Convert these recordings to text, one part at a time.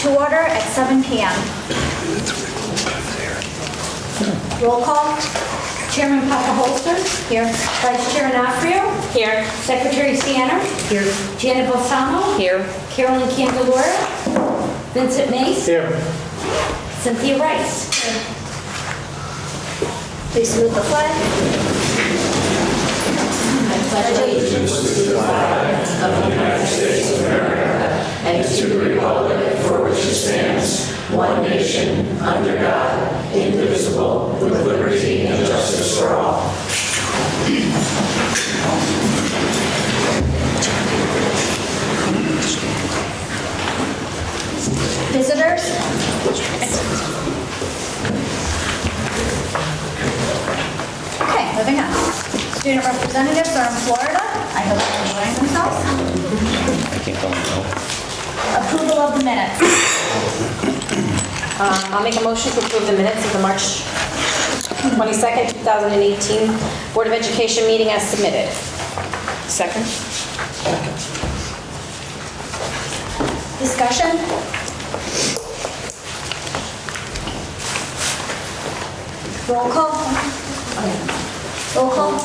to order at 7 p.m. Roll call. Chairman Holster. Here. Vice Chair Anafrio. Here. Secretary Sienna. Here. Janet Balsamo. Here. Carolyn Candelora. Vincent Mace. Here. Cynthia Rice. Here. Please salute the flag. I pledge allegiance to the flag of the United States of America and to the republic for which it stands, one nation, under God, indivisible, with liberty and justice for all. Visitors? Okay, moving on. Student representatives are in Florida. I hope they're enjoying themselves. I can't tell myself. Approval of the minutes. I'll make a motion to approve the minutes of the March 22nd, 2018 Board of Education meeting as submitted. Second. Discussion? Roll call? Roll call?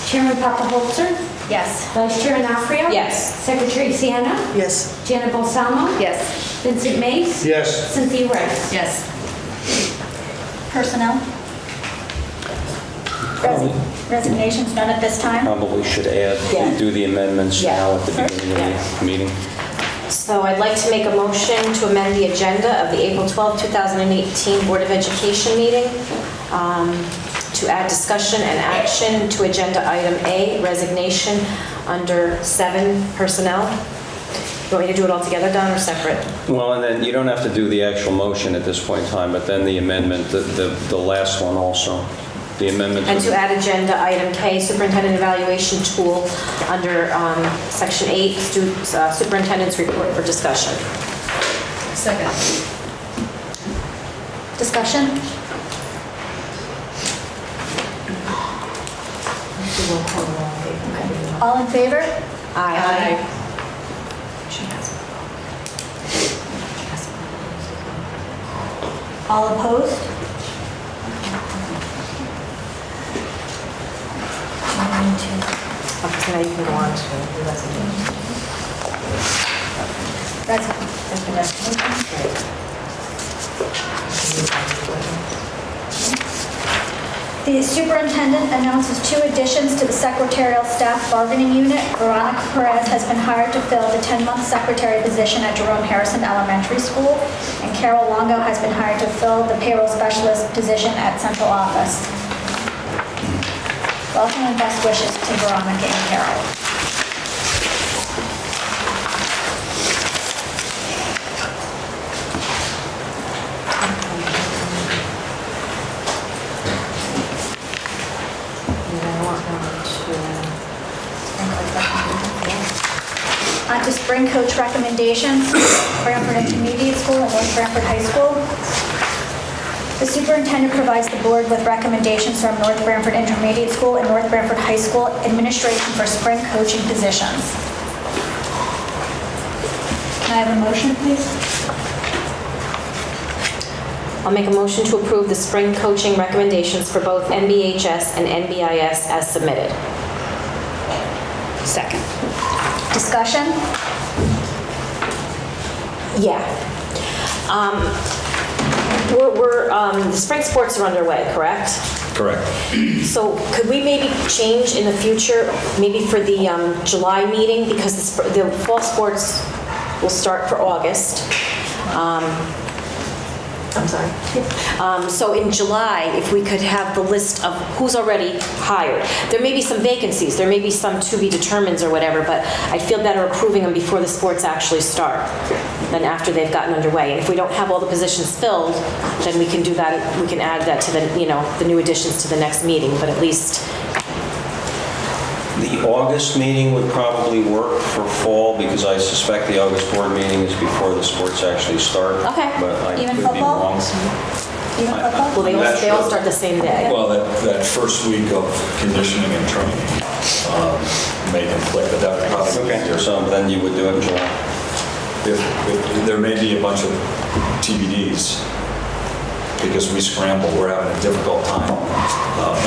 Chairman Holster? Yes. Vice Chair Anafrio? Yes. Secretary Sienna? Yes. Janet Balsamo? Yes. Vincent Mace? Yes. Cynthia Rice? Yes. Personnel? Resignations, none at this time? Probably should add, Yeah. do the amendments Yeah. now at the beginning of the meeting. So I'd like to make a motion to amend the agenda of the April 12, 2018 Board of Education meeting to add discussion and action to agenda item A, resignation under 7 personnel. You want me to do it all together, Don, or separate? Well, and then you don't have to do the actual motion at this point in time, but then the amendment, the last one also, the amendment. And to add agenda item K, superintendent evaluation tool under section 8, superintendent's report for discussion. Second. Discussion? All in favor? Aye. All opposed? Okay, so now you can go on to the The superintendent announces 2 additions to the secretarial staff bargaining unit. Veronica Perez has been hired to fill the 10-month secretary position at Jerome Harrison Elementary School, and Carol Longo has been hired to fill the payroll specialist position at central office. Welcome and best wishes to Veronica and Carol. On to spring coach recommendations, Branford Intermediate School and North Branford High School. The superintendent provides the board with recommendations from North Branford Intermediate School and North Branford High School administration for spring coaching positions. Can I have a motion, please? I'll make a motion to approve the spring coaching recommendations for both NBHS and NBIS as submitted. Second. Discussion? Yeah. The spring sports are underway, correct? Correct. So could we maybe change in the future, maybe for the July meeting, because the fall sports will start for August. I'm sorry. So in July, if we could have the list of who's already hired. There may be some vacancies, there may be some to be determined or whatever, but I feel better approving them before the sports actually start than after they've gotten underway. And if we don't have all the positions filled, then we can do that, we can add that to the, the new additions to the next meeting, but at least. The August meeting would probably work for fall because I suspect the August board meeting is before the sports actually start. Okay. But I Even could be football? wrong. Even football? Well, they all start the same day. Well, that first week of conditioning and training may conflict, but that would probably be Okay, easier. so then you would do it in July. there may be a bunch of TBDs because we scramble. We're having a difficult time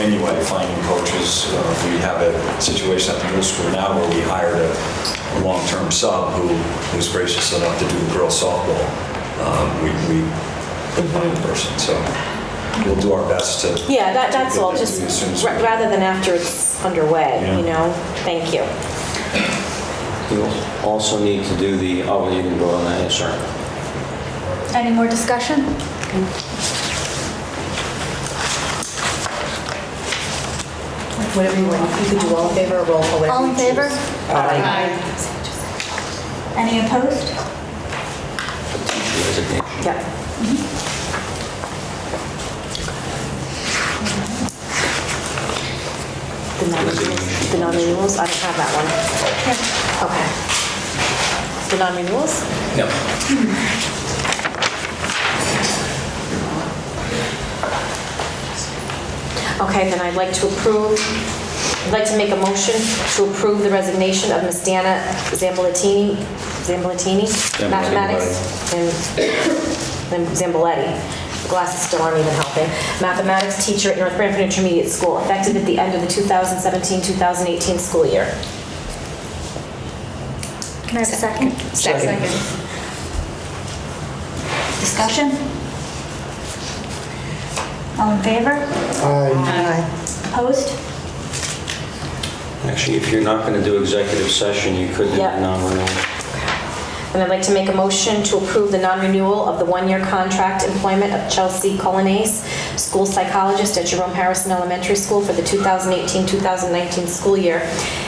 anyway finding coaches. We have a situation at the middle school now where we hired a long-term sub who was gracious enough to do girls softball. We couldn't find a person, so we'll do our best to. Yeah, that's to all, get just to you as soon as we can. rather than after it's underway, Yeah. you know? Thank you. You also need to do the, oh, you can vote on that, yes, sir. Any more discussion? Whatever you want, you could do all in favor or roll call, whatever All you in favor? choose. Aye. Any opposed? Resignation. Yeah. The non-renewals, I don't have that one. Okay. The non-renewals? Yep. Okay, then I'd like to make a motion to approve the resignation of Ms. Dana Zambolatini, mathematics, and Zamboletti. The glasses still aren't even helping. Mathematics teacher at North Branford Intermediate School, effective at the end of the 2017-2018 school year. Can I have a second? Second. Discussion? All in favor? Aye. Opposed? Actually, if you're not going to do executive session, you could do Yep. non-renewal. And I'd like to make a motion to approve the non-renewal of the one-year contract employment of Chelsea Colonnese, school psychologist at Jerome Harrison Elementary School for the 2018-2019 school year,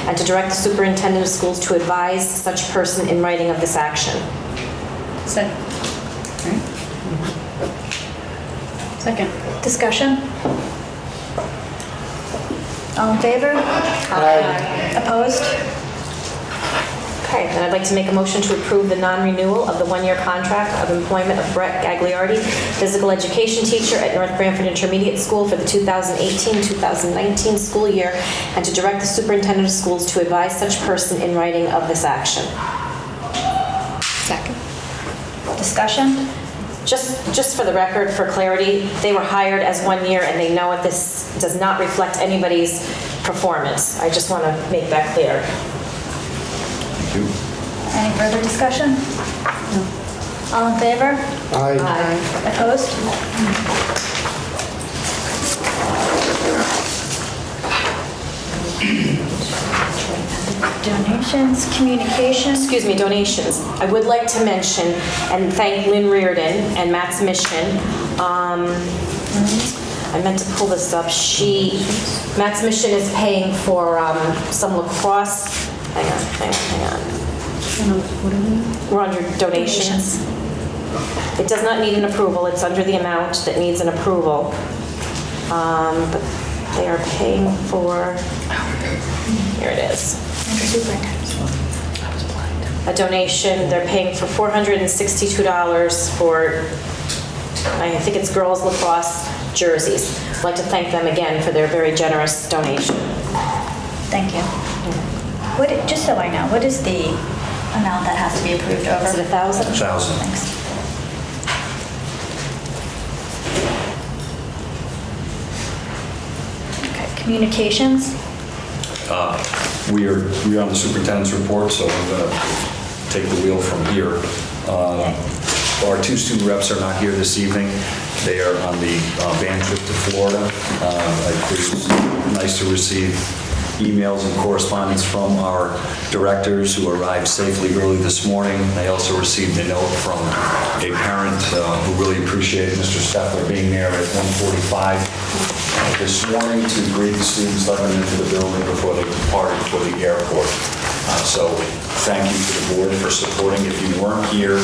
and to direct the superintendent of schools to advise such person in writing of this action. Second. Second. Discussion? All in favor? Aye. Opposed? Okay, then I'd like to make a motion to approve the non-renewal of the one-year contract of employment of Brett Gagliardi, physical education teacher at North Branford Intermediate School for the 2018-2019 school year, and to direct the superintendent of schools to advise such person in writing of this action. Second. Discussion? Just for the record, for clarity, they were hired as 1 year and they know it. This does not reflect anybody's performance. I just want to make that clear. Any further discussion? All in favor? Aye. Opposed? Donations, communications. Excuse me, donations. I would like to mention and thank Lynn Reardon and Matt's Mission. I meant to pull this up. Matt's Mission is paying for some lacrosse. Hang on. We're under donations. It does not need an approval. It's under the amount that needs an approval. But they are paying for, here it is. A donation, they're paying for $462 for, I think it's girls lacrosse jerseys. I'd like to thank them again for their very generous donation. Thank you. Just so I know, what is the amount that has to be approved over? Is it 1,000? 1,000. Thanks. Okay, communications. We're on the superintendent's report, so I'm going to take the wheel from here. Our two student reps are not here this evening. They are on the band trip to Florida. It was nice to receive emails and correspondence from our directors who arrived safely early this morning. I also received a note from a parent who really appreciated Mr. Steffler being there at 1:45 this morning to greet the students, let them into the building before they departed for the airport. So thank you to the board for supporting. If you weren't here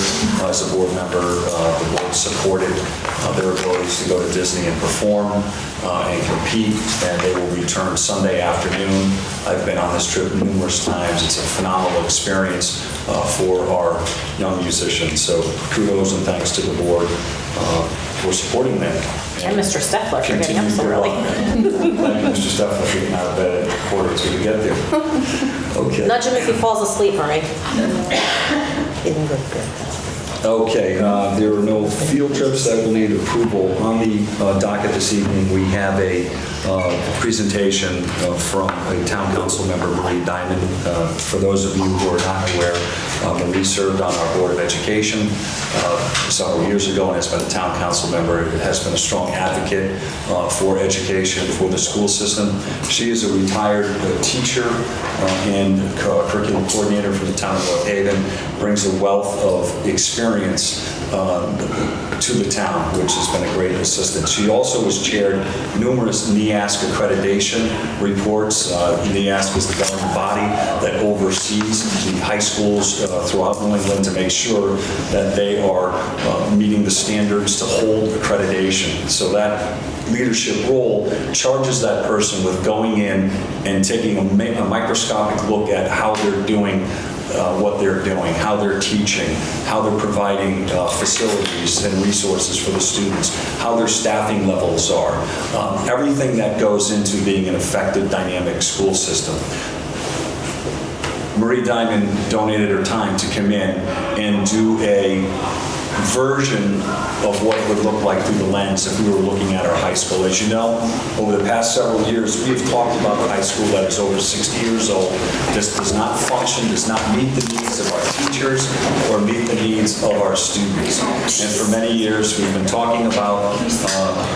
as a board member, the board supported their abilities to go to Disney and perform and compete, and they will return Sunday afternoon. I've been on this trip numerous times. It's a phenomenal experience for our young musicians. So kudos and thanks to the board for supporting them. And Mr. Steffler for getting up so early. Thank you, Mr. Steffler, for getting out of bed at 1:45 to get there. Okay. Nudge him if he falls asleep, all right? Okay, there are no field trips that will need approval. On the docket this evening, we have a presentation from a town council member, Marie Diamond. For those of you who are not aware, Marie served on our Board of Education several years ago and has been a town council member, has been a strong advocate for education for the school system. She is a retired teacher and curriculum coordinator for the town of North Haven, brings a wealth of experience to the town, which has been a great assistance. She also has chaired numerous NEASC accreditation reports. NEASC is the governing body that oversees the high schools throughout New England to make sure that they are meeting the standards to hold accreditation. So that leadership role charges that person with going in and taking a microscopic look at how they're doing what they're doing, how they're teaching, how they're providing facilities and resources for the students, how their staffing levels are, everything that goes into being an effective, dynamic school system. Marie Diamond donated her time to come in and do a version of what it would look like through the lens if we were looking at our high school. As you know, over the past several years, we have talked about the high school that is over 60 years old, just does not function, does not meet the needs of our teachers or meet the needs of our students. And for many years, we've been talking about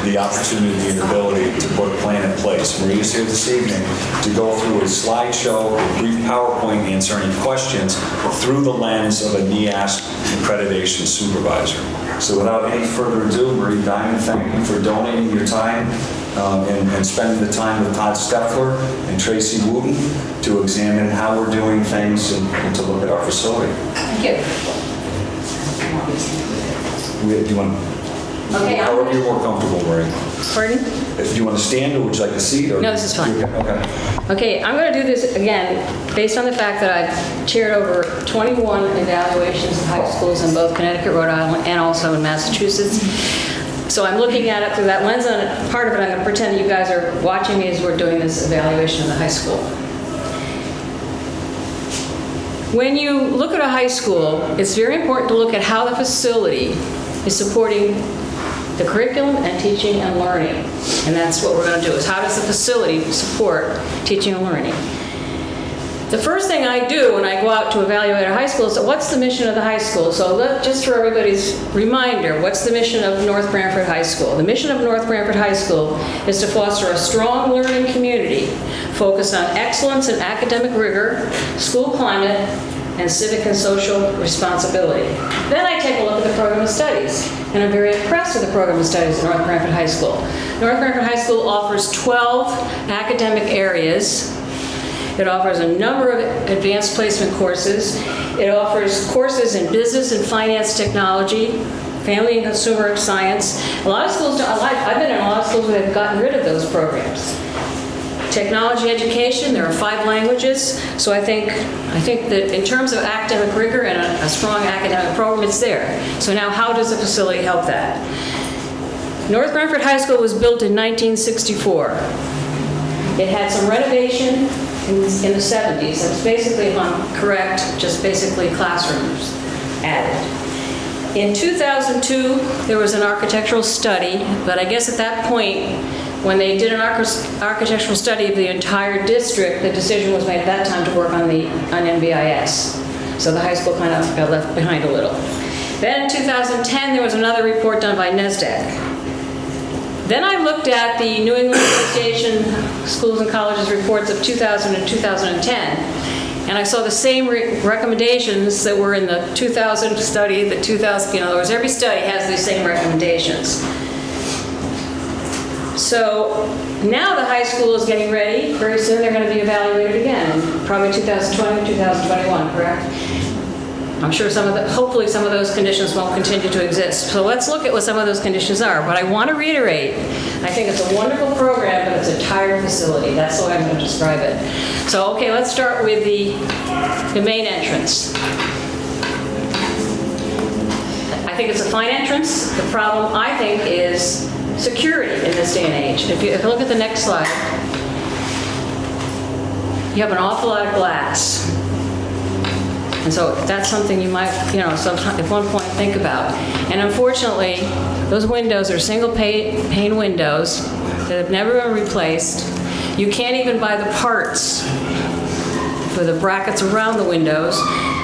the opportunity and ability to put a plan in place. Marie is here this evening to go through a slideshow, a brief PowerPoint, answer any questions through the lens of a NEASC accreditation supervisor. So without any further ado, Marie Diamond, thank you for donating your time and spending the time with Todd Steffler and Tracy Wooten to examine how we're doing things and to look at our facility. Thank you. Do you want, Okay, however you're more comfortable, Marie. Pardon? Do you want to stand or would you like a seat? Or? No, this is fine. Okay. Okay, I'm going to do this again based on the fact that I've chaired over 21 evaluations of high schools in both Connecticut, Rhode Island, and also in Massachusetts. So I'm looking at it through that lens, and part of it I'm going to pretend that you guys are watching me as we're doing this evaluation of the high school. When you look at a high school, it's very important to look at how the facility is supporting the curriculum and teaching and learning. And that's what we're going to do, is how does the facility support teaching and learning? The first thing I do when I go out to evaluate a high school is, what's the mission of the high school? So just for everybody's reminder, what's the mission of North Branford High School? The mission of North Branford High School is to foster a strong learning community focused on excellence in academic rigor, school climate, and civic and social responsibility. Then I take a look at the program of studies, and I'm very impressed with the program of studies at North Branford High School. North Branford High School offers 12 academic areas. It offers a number of advanced placement courses. It offers courses in business and finance technology, family and consumer science. A lot of schools, I've been in a lot of schools that have gotten rid of those programs. Technology education, there are 5 languages, so I think that in terms of academic rigor and a strong academic program, it's there. So now how does the facility help that? North Branford High School was built in 1964. It had some renovation in the 70s. It's basically, if I'm correct, just basically classrooms added. In 2002, there was an architectural study, but I guess at that point, when they did an architectural study of the entire district, the decision was made at that time to work on NBIS. So the high school kind of got left behind a little. Then in 2010, there was another report done by NESDAQ. Then I looked at the New England Association Schools and Colleges reports of 2000 and 2010, and I saw the same recommendations that were in the 2000 study, the 2000, in other words, every study has these same recommendations. So now the high school is getting ready. Very soon they're going to be evaluated again, probably 2020, 2021, correct? I'm sure hopefully some of those conditions won't continue to exist. So let's look at what some of those conditions are. But I want to reiterate, I think it's a wonderful program, but it's a tired facility. That's the way I'm going to describe it. So, okay, let's start with the main entrance. I think it's a fine entrance. The problem, I think, is security in this day and age. If you look at the next slide, you have an awful lot of glass. And so that's something you might, sometime, at one point think about. And unfortunately, those windows are single pane windows that have never been replaced. You can't even buy the parts for the brackets around the windows.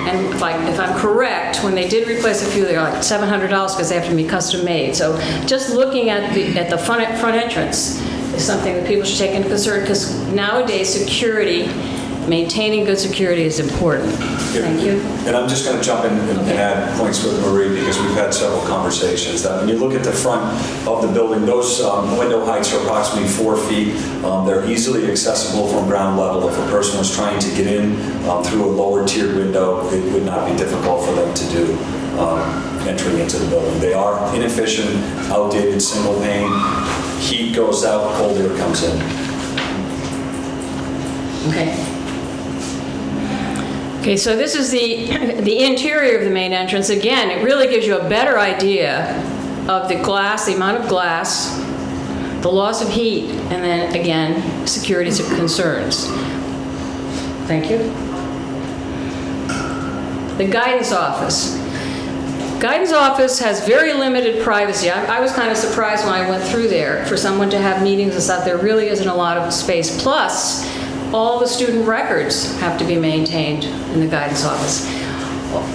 And if I'm correct, when they did replace a few, they're like $700 because they have to be custom made. So just looking at the front entrance is something that people should take into concern, because nowadays security, maintaining good security is important. Thank you. And I'm just going to jump in and add points with Marie, because we've had several conversations that when you look at the front of the building, those window heights are approximately 4 feet. They're easily accessible from ground level. If a person was trying to get in through a lower tiered window, it would not be difficult for them to do entering into the building. They are inefficient, outdated, single pane. Heat goes out, cold air comes in. Okay, so this is the interior of the main entrance. Again, it really gives you a better idea of the glass, the amount of glass, the loss of heat, and then again, security concerns. Thank you. The guidance office. Guidance office has very limited privacy. I was kind of surprised when I went through there for someone to have meetings and stuff. There really isn't a lot of space. Plus, all the student records have to be maintained in the guidance office.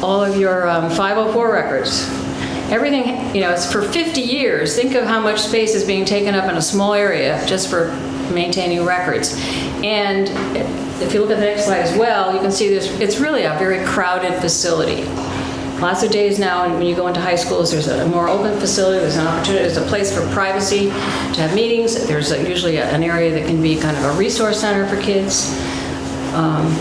All of your 504 records. Everything, it's for 50 years. Think of how much space is being taken up in a small area just for maintaining records. And if you look at the next slide as well, you can see it's really a very crowded facility. Lots of days now, when you go into high schools, there's a more open facility, there's an opportunity, there's a place for privacy to have meetings. There's usually an area that can be kind of a resource center for kids.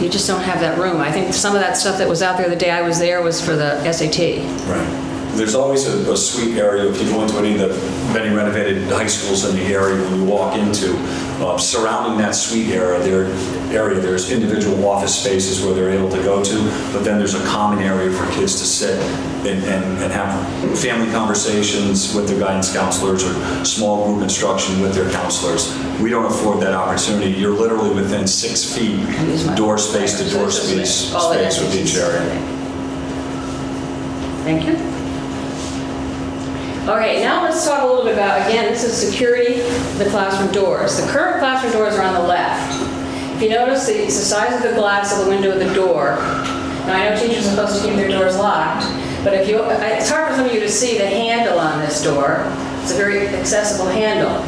You just don't have that room. I think some of that stuff that was out there the day I was there was for the SAT. Right. There's always a suite area. If you go into any of the many renovated high schools in the area, when you walk into, surrounding that suite area, there's individual office spaces where they're able to go to, but then there's a common area for kids to sit and have family conversations with their guidance counselors or small group instruction with their counselors. We don't afford that opportunity. You're literally within 6 feet, door space to door space with each area. Thank you. Okay, now let's talk a little bit about, again, this is security of the classroom doors. The current classroom doors are on the left. If you notice the size of the glass of the window of the door, now I know teachers are supposed to keep their doors locked, but it's hard for some of you to see the handle on this door. It's a very accessible handle.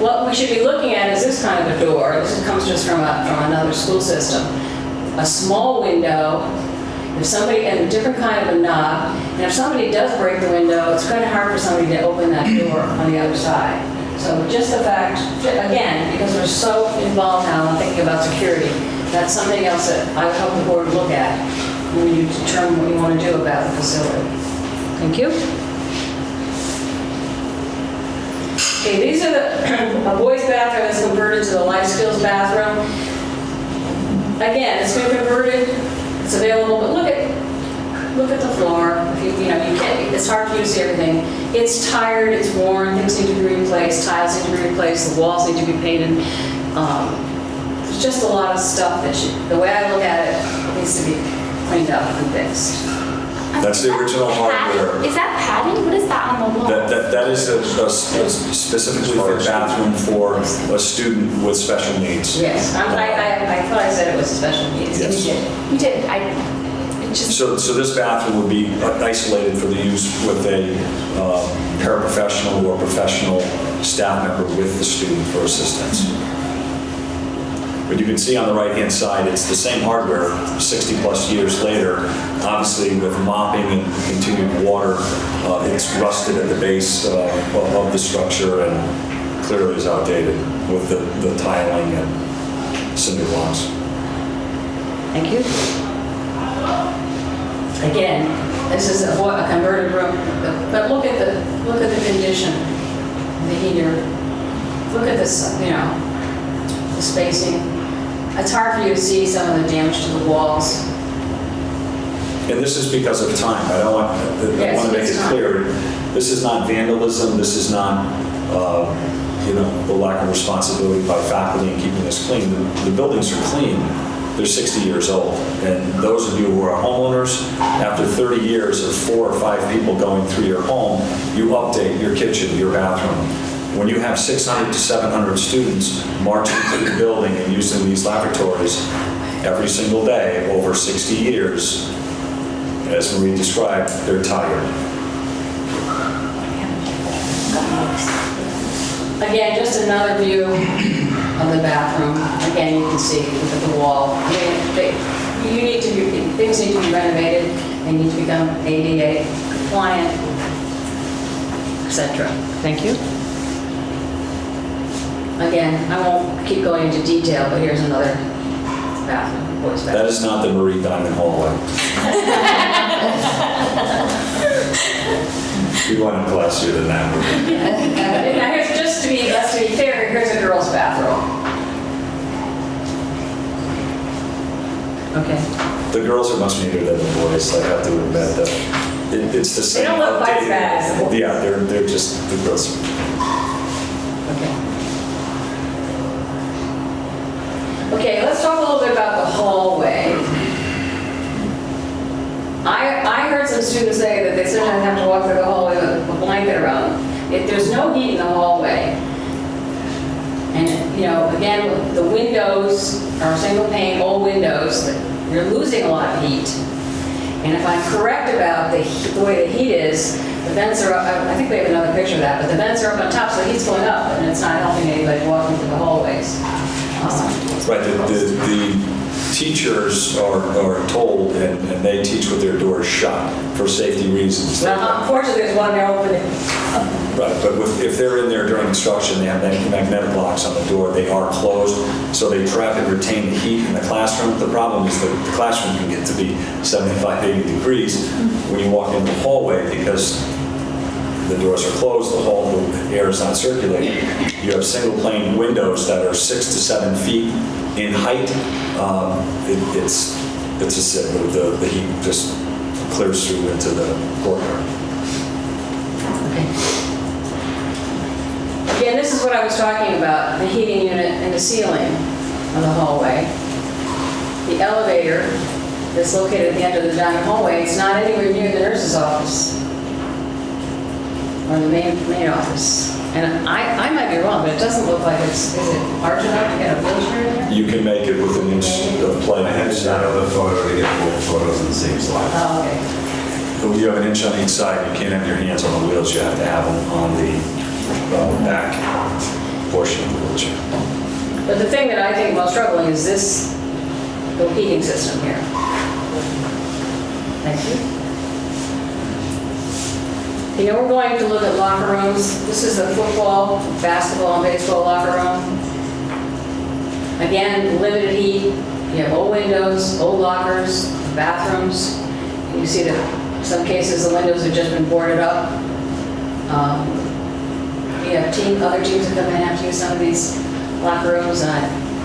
What we should be looking at is this kind of a door. This comes just from another school system. A small window, and a different kind of a knob, and if somebody does break the window, it's kind of hard for somebody to open that door on the other side. So just the fact, again, because we're so involved now in thinking about security, that's something else that I would hope the board would look at when you determine what you want to do about the facility. Thank you. Okay, these are a boys' bathroom that's converted to the life skills bathroom. Again, it's been converted. It's available, but look at the floor. You can't. It's hard for you to see everything. It's tired. It's worn. Things need to be replaced. Tiles need to be replaced. The walls need to be painted. There's just a lot of stuff the way I look at it, needs to be cleaned up and fixed. That's the original hardware. Is that padding? What is that on the wall? That is a specifically for a bathroom for a student with special needs. Yes, I thought I said it was special needs. Yes. You did. So this bathroom would be isolated for the use with a paraprofessional or professional staff member with the student for assistance. But you can see on the right-hand side, it's the same hardware 60 plus years later. Obviously, with mopping and continued water, it's rusted at the base of the structure and clearly is outdated with the tiling and cinder blocks. Thank you. Again, this is a converted room, but look at the condition, the heater. Look at this, the spacing. It's hard for you to see some of the damage to the walls. And this is because of time. I want to make it clear. This is not vandalism. This is not, the lack of responsibility by faculty in keeping this clean. The buildings are clean. they're 60 years old. And those of you who are homeowners, after 30 years of 4 or 5 people going through your home, you update your kitchen, your bathroom. When you have 600 to 700 students marching through the building and using these lavatories every single day over 60 years, as Marie described, they're tired. Again, just another view of the bathroom. Again, you can see, look at the wall. Things need to be renovated. They need to become ADA compliant, etc. Thank you. Again, I won't keep going into detail, but here's another bathroom, boys' bathroom. That is not the Marie Diamond hallway. We want to bless you than that. Now here's, just to be fair, here's a girl's bathroom. Okay. The girls are much neater than the boys, I have to admit that. It's the same. They don't look quite as bad as the boys. Yeah, they're just, the girls. Okay. Okay, let's talk a little bit about the hallway. I heard some students say that they sometimes have to walk through the hallway with a blanket around them. If there's no heat in the hallway, and again, the windows are single pane, old windows, you're losing a lot of heat. And if I'm correct about the way the heat is, the vents are up, I think we have another picture of that, but the vents are up on top, so the heat's going up, and it's not helping anybody walking through the hallways. Right, the teachers are told, and they teach with their doors shut for safety reasons. Well, unfortunately, there's one there opening. Right, but if they're in there during instruction, they have magnetic locks on the door, they are closed, so they trap and retain the heat in the classroom. The problem is that the classroom can get to be 75, 80 degrees when you walk into the hallway because the doors are closed, the air is not circulating. You have single pane windows that are 6 to 7 feet in height. It's a sin. The heat just clears through into the courtyard. Okay. Again, this is what I was talking about, the heating unit and the ceiling of the hallway. The elevator that's located at the end of the dining hallway, it's not anywhere near the nurse's office or the main office. And I might be wrong, but it doesn't look like is it large enough to get a wheelchair in there? You can make it with an inch of play. I had to start another photo to get both photos in the same slide. Oh, okay. You have an inch on each side. You can't have your hands on the wheels. You have to have them on the back portion of the wheelchair. But the thing that I think most troubling is this, the heating system here. Thank you. We're going to look at locker rooms. This is the football, basketball, and baseball locker room. Again, limited heat. You have old windows, old lockers, bathrooms. You see that in some cases the windows have just been boarded up. You have other teams that come in and have to use some of these locker rooms, and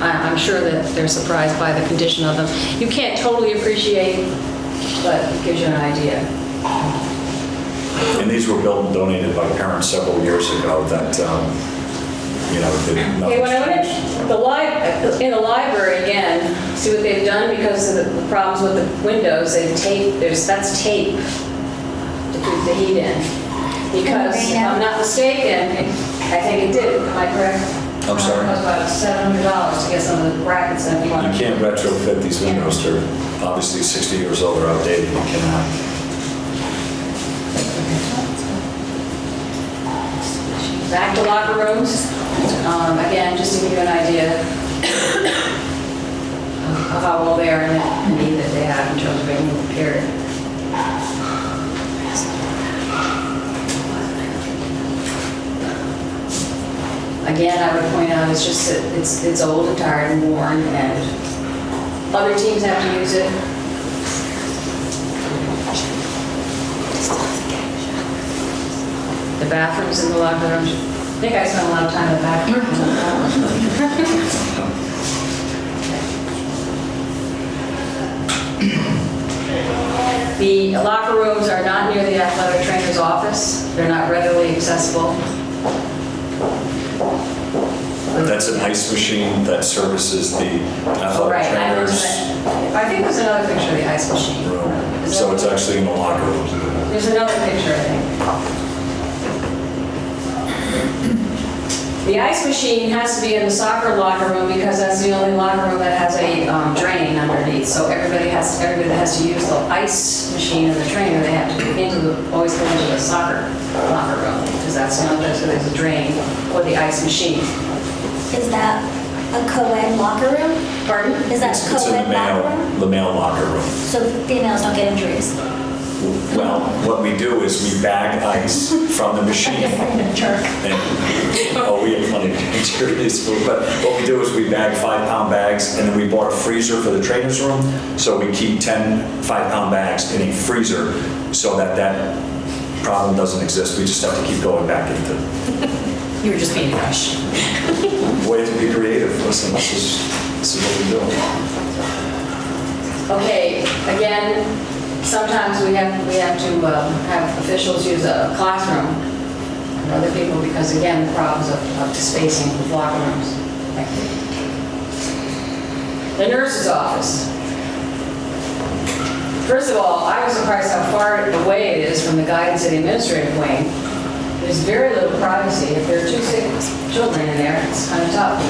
I'm sure that they're surprised by the condition of them. You can't totally appreciate, but it gives you an idea. And these were built and donated by parents several years ago that, did Okay, when I went in the library again, see what they've done because of the problems with the windows, they've taped, that's tape to keep the heat in. Because if I'm not mistaken, I think it did, am I correct? I'm sorry? It was about $700 to get some of the brackets that we You wanted. can't retrofit these windows. They're obviously 60 years old. They're outdated. You cannot. Back to locker rooms. Again, just to give you an idea of how well they are and the need that they have in terms of being prepared. Again, I would point out, it's just that it's old and tired and worn, and other teams have to use it. The bathrooms in the locker rooms. I think I spent a lot of time in the bathroom. The locker rooms are not near the athletic trainer's office. They're not readily accessible. That's an ice machine that services the Oh, athletic right, I remember trainers that. I think there's another picture of the ice machine. room. Is So that- it's actually in the locker room. There's another picture, I think. The ice machine has to be in the soccer locker room because that's the only locker room that has a drain underneath. So everybody that has to use the ice machine and the trainer, they have to always go into the soccer locker room because that's the only place where there's a drain for the ice machine. Is that a co-ed locker room? Pardon? Is that It's in co-ed locker room? the male locker room. So females don't get injuries? Well, what we do is we bag ice from the machine. Oh, we have plenty of injuries, but what we do is we bag 5-pound bags, and then we bought a freezer for the trainer's room, so we keep 10 5-pound bags in a freezer so that problem doesn't exist. We just have to keep going back into You were just being fresh. way to be creative. Listen, this is what we do. Okay, again, sometimes we have to have officials use a classroom for other people because, again, the problems of spacing with locker rooms. The nurse's office. First of all, I was surprised how far away it is from the guidance and administrative wing. There's very little privacy. If there are 2 sick children in there, it's kind of tough.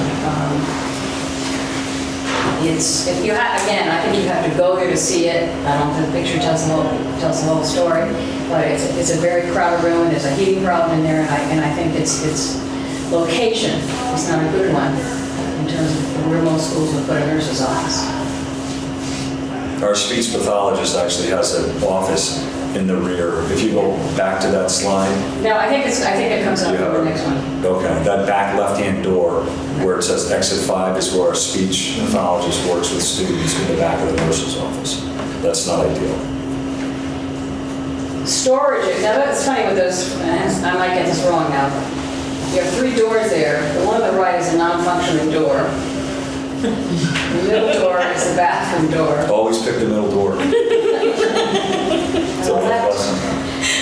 If you have, again, I think you have to go there to see it. I don't think the picture tells the whole story, but it's a very crowded room, and there's a heating problem in there, and I think its location is not a good one in terms of where most schools would put a nurse's office. Our speech pathologist actually has an office in the rear. If you go back to that slide. No, I think it comes up You in have the it? next one. Okay, that back left-hand door where it says exit 5 is where our speech pathologist works with students in the back of the nurse's office. That's not ideal. Storage, now that's funny with those, I might get this wrong now. You have 3 doors there. The one on the right is a non-functioning door. The middle door is the bathroom door. Always pick the middle door. And the left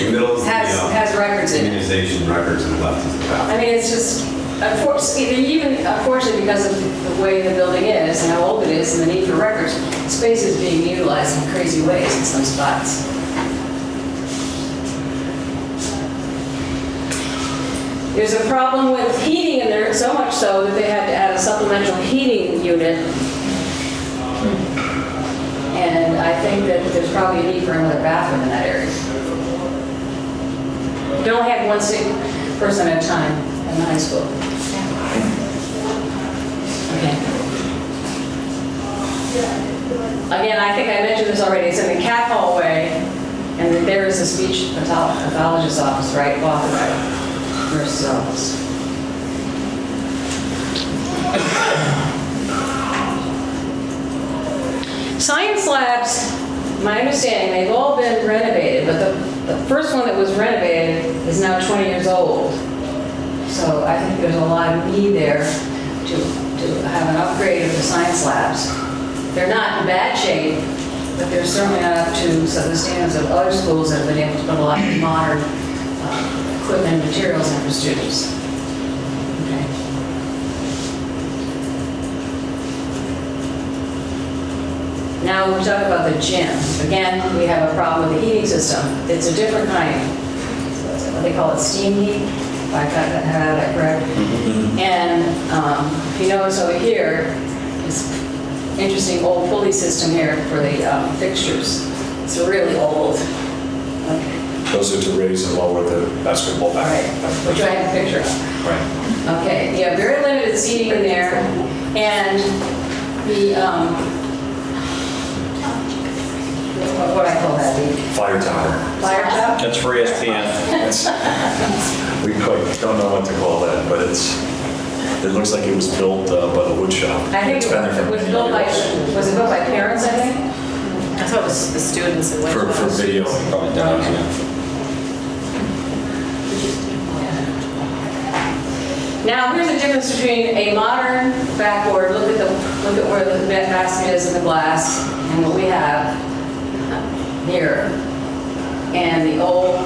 The middle is the has records in it. immunization records, and the left is the I bathroom. mean, it's just, unfortunately, because of the way the building is and how old it is and the need for records, space is being utilized in crazy ways in some spots. There's a problem with heating in there, so much so that they had to add a supplemental heating unit. And I think that there's probably a need for another bathroom in that area. You don't have one sick person at a time in the high school. Okay. Again, I think I mentioned this already. It's in the cat hallway, and then there is a speech pathologist's office right off the nurse's office. Science labs, my understanding, they've all been renovated, but the first one that was renovated is now 20 years old. So I think there's a lot of need there to have an upgrade of the science labs. They're not in bad shape, but they're certainly not up to the standards of other schools that have been able to put a lot of modern equipment and materials in for students. Okay. Now we talk about the gym. Again, we have a problem with the heating system. It's a different kind. What they call it steam heat, if I got that correct. And if you notice over here, this interesting old pulley system here for the fixtures. It's really old. Okay. Those are to raise and lower the basketball All right, back. which I have a picture of. Right. Okay, you have very limited seating in there, and the, what I call that, the Fire tower. fire top? That's for ESPN. We don't know what to call that, but it looks like it was built by the wood shop. I think It's been there for it was many built by, years. was it built by parents, I think? I thought it was the students in For video. Probably does, yeah. Now, here's the difference between a modern backboard, look at where the basket is in the glass, and what we have here, and the old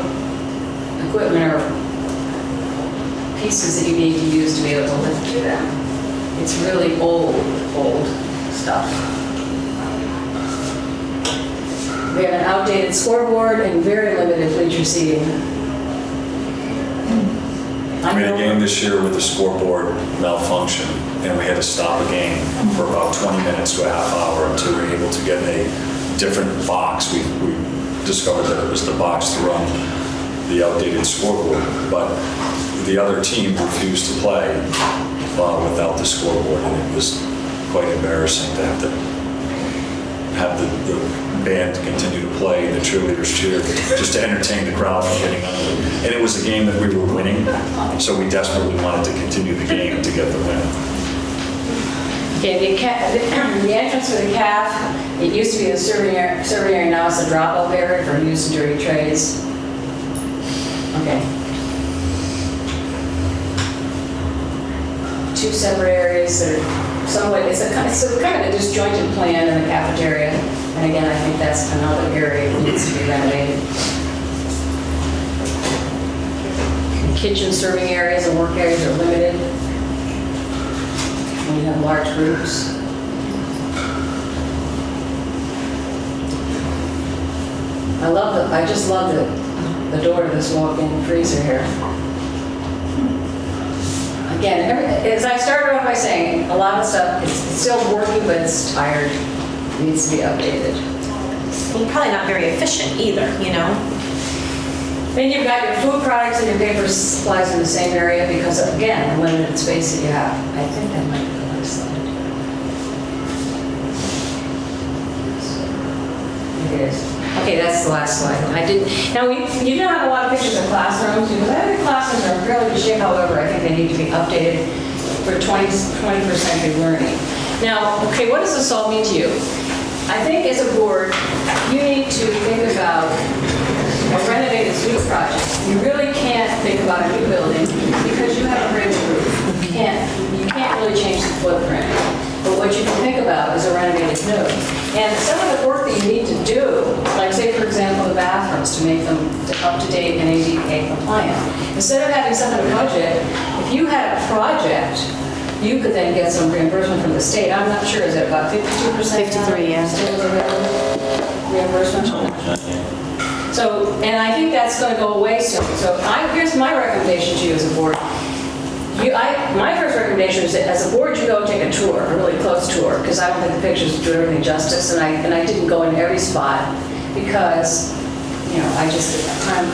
equipment or pieces that you need to use to be able to lift through them. It's really old stuff. We have an outdated scoreboard and very limited bleacher seating. We had a game this year with the scoreboard malfunction, and we had to stop a game for about 20 minutes to a half hour until we were able to get a different box. We discovered that it was the box to run the outdated scoreboard, but the other team refused to play without the scoreboard, and it was quite embarrassing to have the band continue to play and the cheerleaders cheer just to entertain the crowd from getting under it. And it was a game that we were winning, so we desperately wanted to continue the game to get the win. Okay, the entrance for the CAF, it used to be the serving area, now it's a drop-off area for used and dirty trays. Okay. 2 separate areas that are somewhat, it's kind of a disjointed plan in the cafeteria. And again, I think that's another area that needs to be renovated. Kitchen serving areas and work areas are limited. When you have large groups. I just love the door to this walk-in freezer here. Again, as I started off by saying, a lot of stuff, it's still working, but it's tired. It needs to be updated. Well, probably not very efficient either, you know? Then you've got your food products and your paper supplies in the same area because, again, the limited space that you have. I think that might be the last slide. It is. Okay, that's the last slide. Now, you don't have a lot of pictures of classrooms because I think classrooms are in fairly good shape. However, I think they need to be updated for 21st century learning. Now, okay, what does this all mean to you? I think as a board, you need to think about a renovated student project. You really can't think about a new building because you have a brand new roof. You can't really change the footprint. But what you can think about is a renovated new. And some of the work that you need to do, like say for example the bathrooms to make them up to date and ADA compliant. Instead of having some kind of budget, if you had a project, you could then get some reimbursement from the state. I'm not sure, is it about 52%? 53, yeah. Still available reimbursement? So, and I think that's going to go away soon. So here's my recommendation to you as a board. My first recommendation is that as a board, you go take a tour, a really close tour, because I don't think the pictures do everything justice, and I didn't go in every spot because, I just have time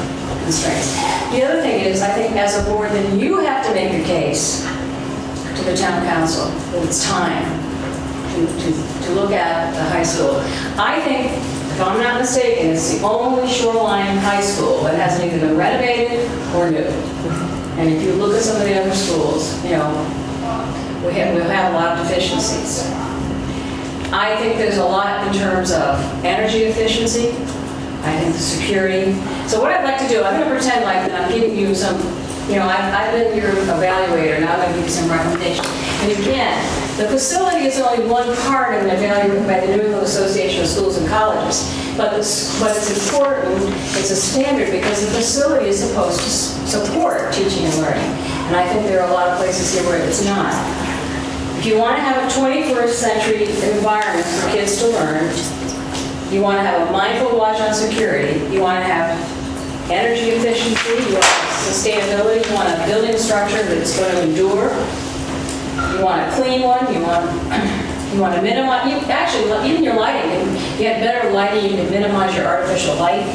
constraints. The other thing is, I think as a board, then you have to make a case to the town council that it's time to look at the high school. I think, if I'm not mistaken, it's the only shoreline high school that hasn't either been renovated or new. And if you look at some of the other schools, we'll have a lot of deficiencies. I think there's a lot in terms of energy efficiency. I think the security. So what I'd like to do, I'm going to pretend like I'm giving you some, I've been your evaluator, now I'm going to give you some recommendations. And again, the facility is only one part of an evaluation by the New England Association of Schools and Colleges. But it's important, it's a standard because the facility is supposed to support teaching and learning. And I think there are a lot of places here where it's not. If you want to have a 21st century environment for kids to learn, you want to have a mindful watch on security, you want to have energy efficiency, you want sustainability, you want a building structure that's going to endure, you want a clean one, you want to minimize, even your lighting, if you had better lighting, you can minimize your artificial light.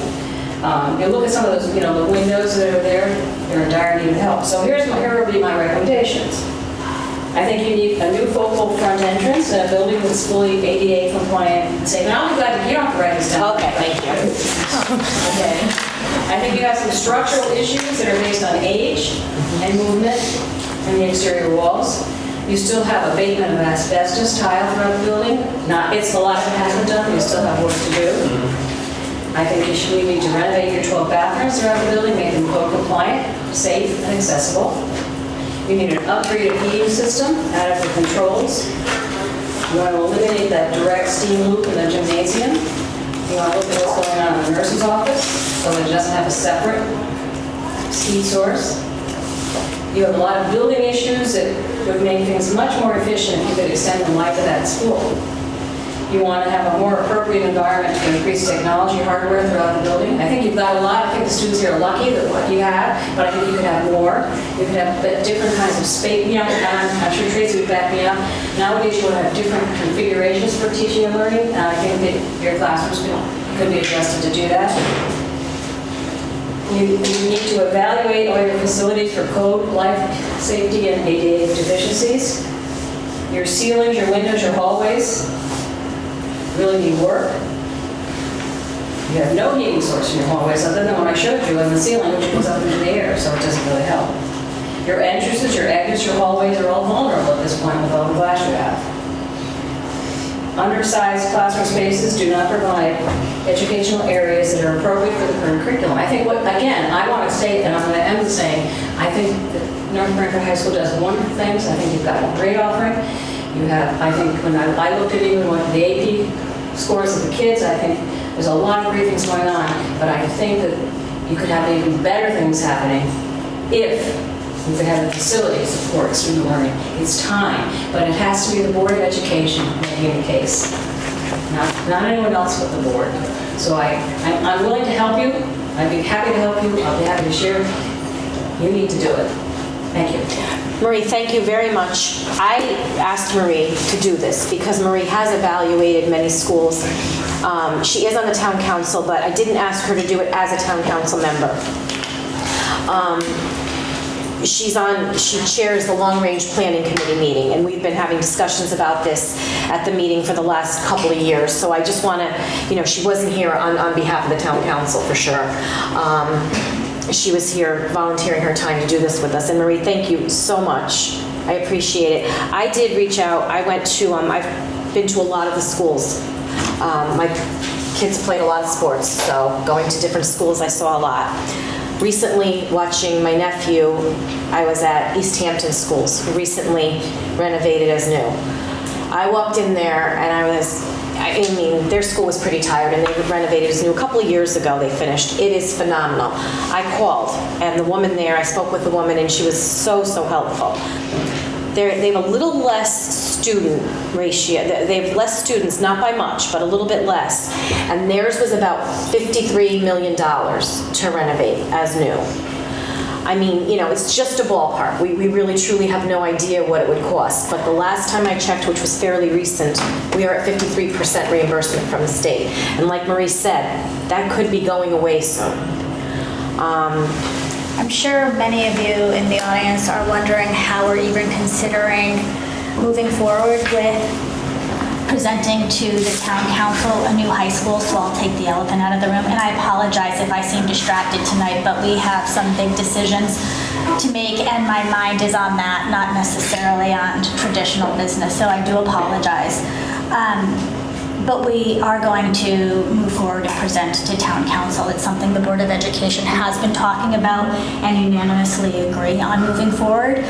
You look at some of those, the windows that are there, they're in dire need of help. So here will be my recommendations. I think you need a new focal front entrance and a building that's fully ADA compliant and safe. And I'll be glad that you don't have to write this down. Okay, thank you. Okay. I think you have some structural issues that are based on age and movement in the exterior walls. You still have abatement of asbestos tile throughout the building. A lot of it hasn't done, you still have work to do. I think we need to renovate your 12 bathrooms throughout the building, make them code compliant, safe, and accessible. You need an upgraded heating system, adequate controls. You want to eliminate that direct steam loop in the gymnasium. You want to look at what's going on in the nurse's office, so it doesn't have a separate heat source. You have a lot of building issues that would make things much more efficient if you could extend the life of that school. You want to have a more appropriate environment to increase technology hardware throughout the building. I think you've got a lot. I think the students here are lucky that what you have, but I think you could have more. You could have different kinds of space. You know, I'm sure Tracy would back me up. Nowadays, you want to have different configurations for teaching and learning. And I think that your classrooms could be adjusted to do that. You need to evaluate all your facilities for code, life, safety, and ADA deficiencies. Your ceilings, your windows, your hallways really need work. You have no heating source in your hallways other than what I showed you on the ceiling, which goes up into the air, so it doesn't really help. Your entrances, your exits, your hallways are all vulnerable at this point with all the glass you have. Undersized classroom spaces do not provide educational areas that are appropriate for the current curriculum. I think again, I want to say, and I'm going to end with saying, I think that North Branford High School does wonderful things. I think you've got a great offering. You have, I think when I looked at even what the AP scores of the kids, I think there's a lot of great things going on, but I think that you could have even better things happening if you could have the facility support student learning. It's time, but it has to be the Board of Education making the case, not anyone else but the board. So I'm willing to help you. I'd be happy to help you. I'll be happy to share. You need to do it. Thank you. Marie, thank you very much. I asked Marie to do this because Marie has evaluated many schools. She is on the town council, but I didn't ask her to do it as a town council member. She chairs the Long Range Planning Committee meeting, and we've been having discussions about this at the meeting for the last couple of years. So I just want to, she wasn't here on behalf of the town council for sure. She was here volunteering her time to do this with us. And Marie, thank you so much. I appreciate it. I did reach out. I went to, I've been to a lot of the schools. My kids played a lot of sports, so going to different schools, I saw a lot. Recently, watching my nephew, I was at East Hampton schools, who recently renovated as new. I walked in there and I mean, their school was pretty tired and they renovated as new. A couple of years ago they finished. It is phenomenal. I called and the woman there, I spoke with the woman and she was so helpful. They have a little less student ratio. They have less students, not by much, but a little bit less. And theirs was about $53 million to renovate as new. I mean, it's just a ballpark. We really truly have no idea what it would cost. But the last time I checked, which was fairly recent, we are at 53% reimbursement from the state. And like Marie said, that could be going away soon. I'm sure many of you in the audience are wondering how we're even considering moving forward with presenting to the town council a new high school, so I'll take the elephant out of the room. And I apologize if I seem distracted tonight, but we have some big decisions to make, and my mind is on that, not necessarily on traditional business, so I do apologize. But we are going to move forward and present to town council. It's something the Board of Education has been talking about and unanimously agree on moving forward.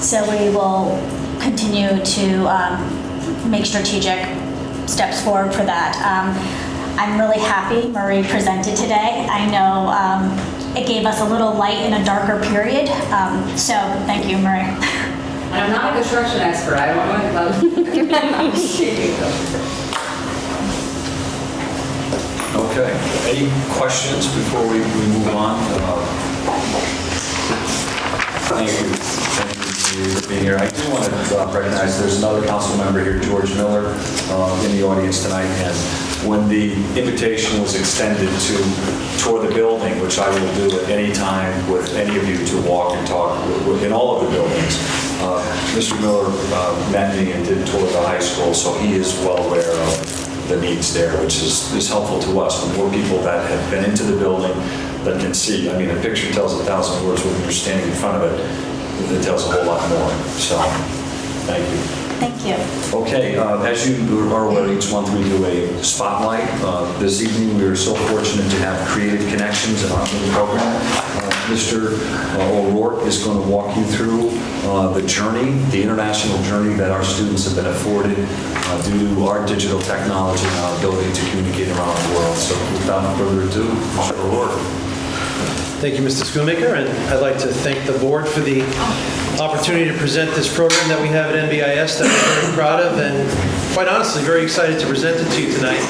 So we will continue to make strategic steps forward for that. I'm really happy Marie presented today. I know it gave us a little light in a darker period. So thank you, Marie. And I'm not a construction expert. I don't know about Okay, any questions before we move on? Thank you for being here. I do want to recognize there's another council member here, George Miller, in the audience tonight. And when the invitation was extended to tour the building, which I will do at any time with any of you to walk and talk in all of the buildings, Mr. Miller met me and did tour the high school, so he is well aware of the needs there, which is helpful to us. The more people that have been into the building that can see, I mean, a picture tells 1,000 words when you're standing in front of it. It tells a whole lot more. So, thank you. Thank you. Okay, as you are aware, each month we do a spotlight. This evening we are so fortunate to have Creative Connections in our program. Mr. O'Rourke is going to walk you through the journey, the international journey that our students have been afforded due to our digital technology and our ability to communicate around the world. So without further ado, Mr. O'Rourke. Thank you, Mr. Schoonmaker, and I'd like to thank the board for the opportunity to present this program that we have at NBIS that we're very proud of, and quite honestly, very excited to present it to you tonight.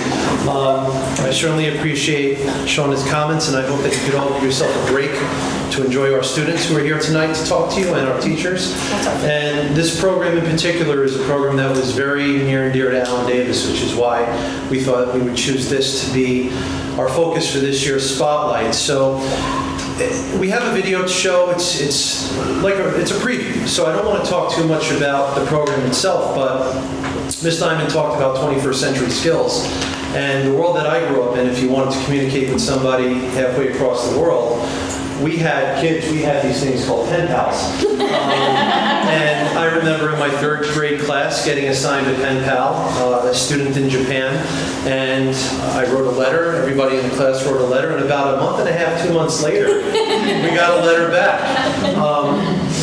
I certainly appreciate Shauna's comments, and I hope that you could all give yourself a break to enjoy our students who are here tonight to talk to you and our teachers. And this program in particular is a program that was very near and dear to Alan Davis, which is why we thought we would choose this to be our focus for this year's Spotlight. So we have a video to show. It's a preview, so I don't want to talk too much about the program itself, but Ms. Diamond talked about 21st century skills. And the world that I grew up in, if you wanted to communicate with somebody halfway across the world, we had these things called pen pals. And I remember in my 3rd grade class getting assigned a pen pal, a student in Japan, and I wrote a letter. Everybody in the class wrote a letter, and about a month and a half, 2 months later, we got a letter back.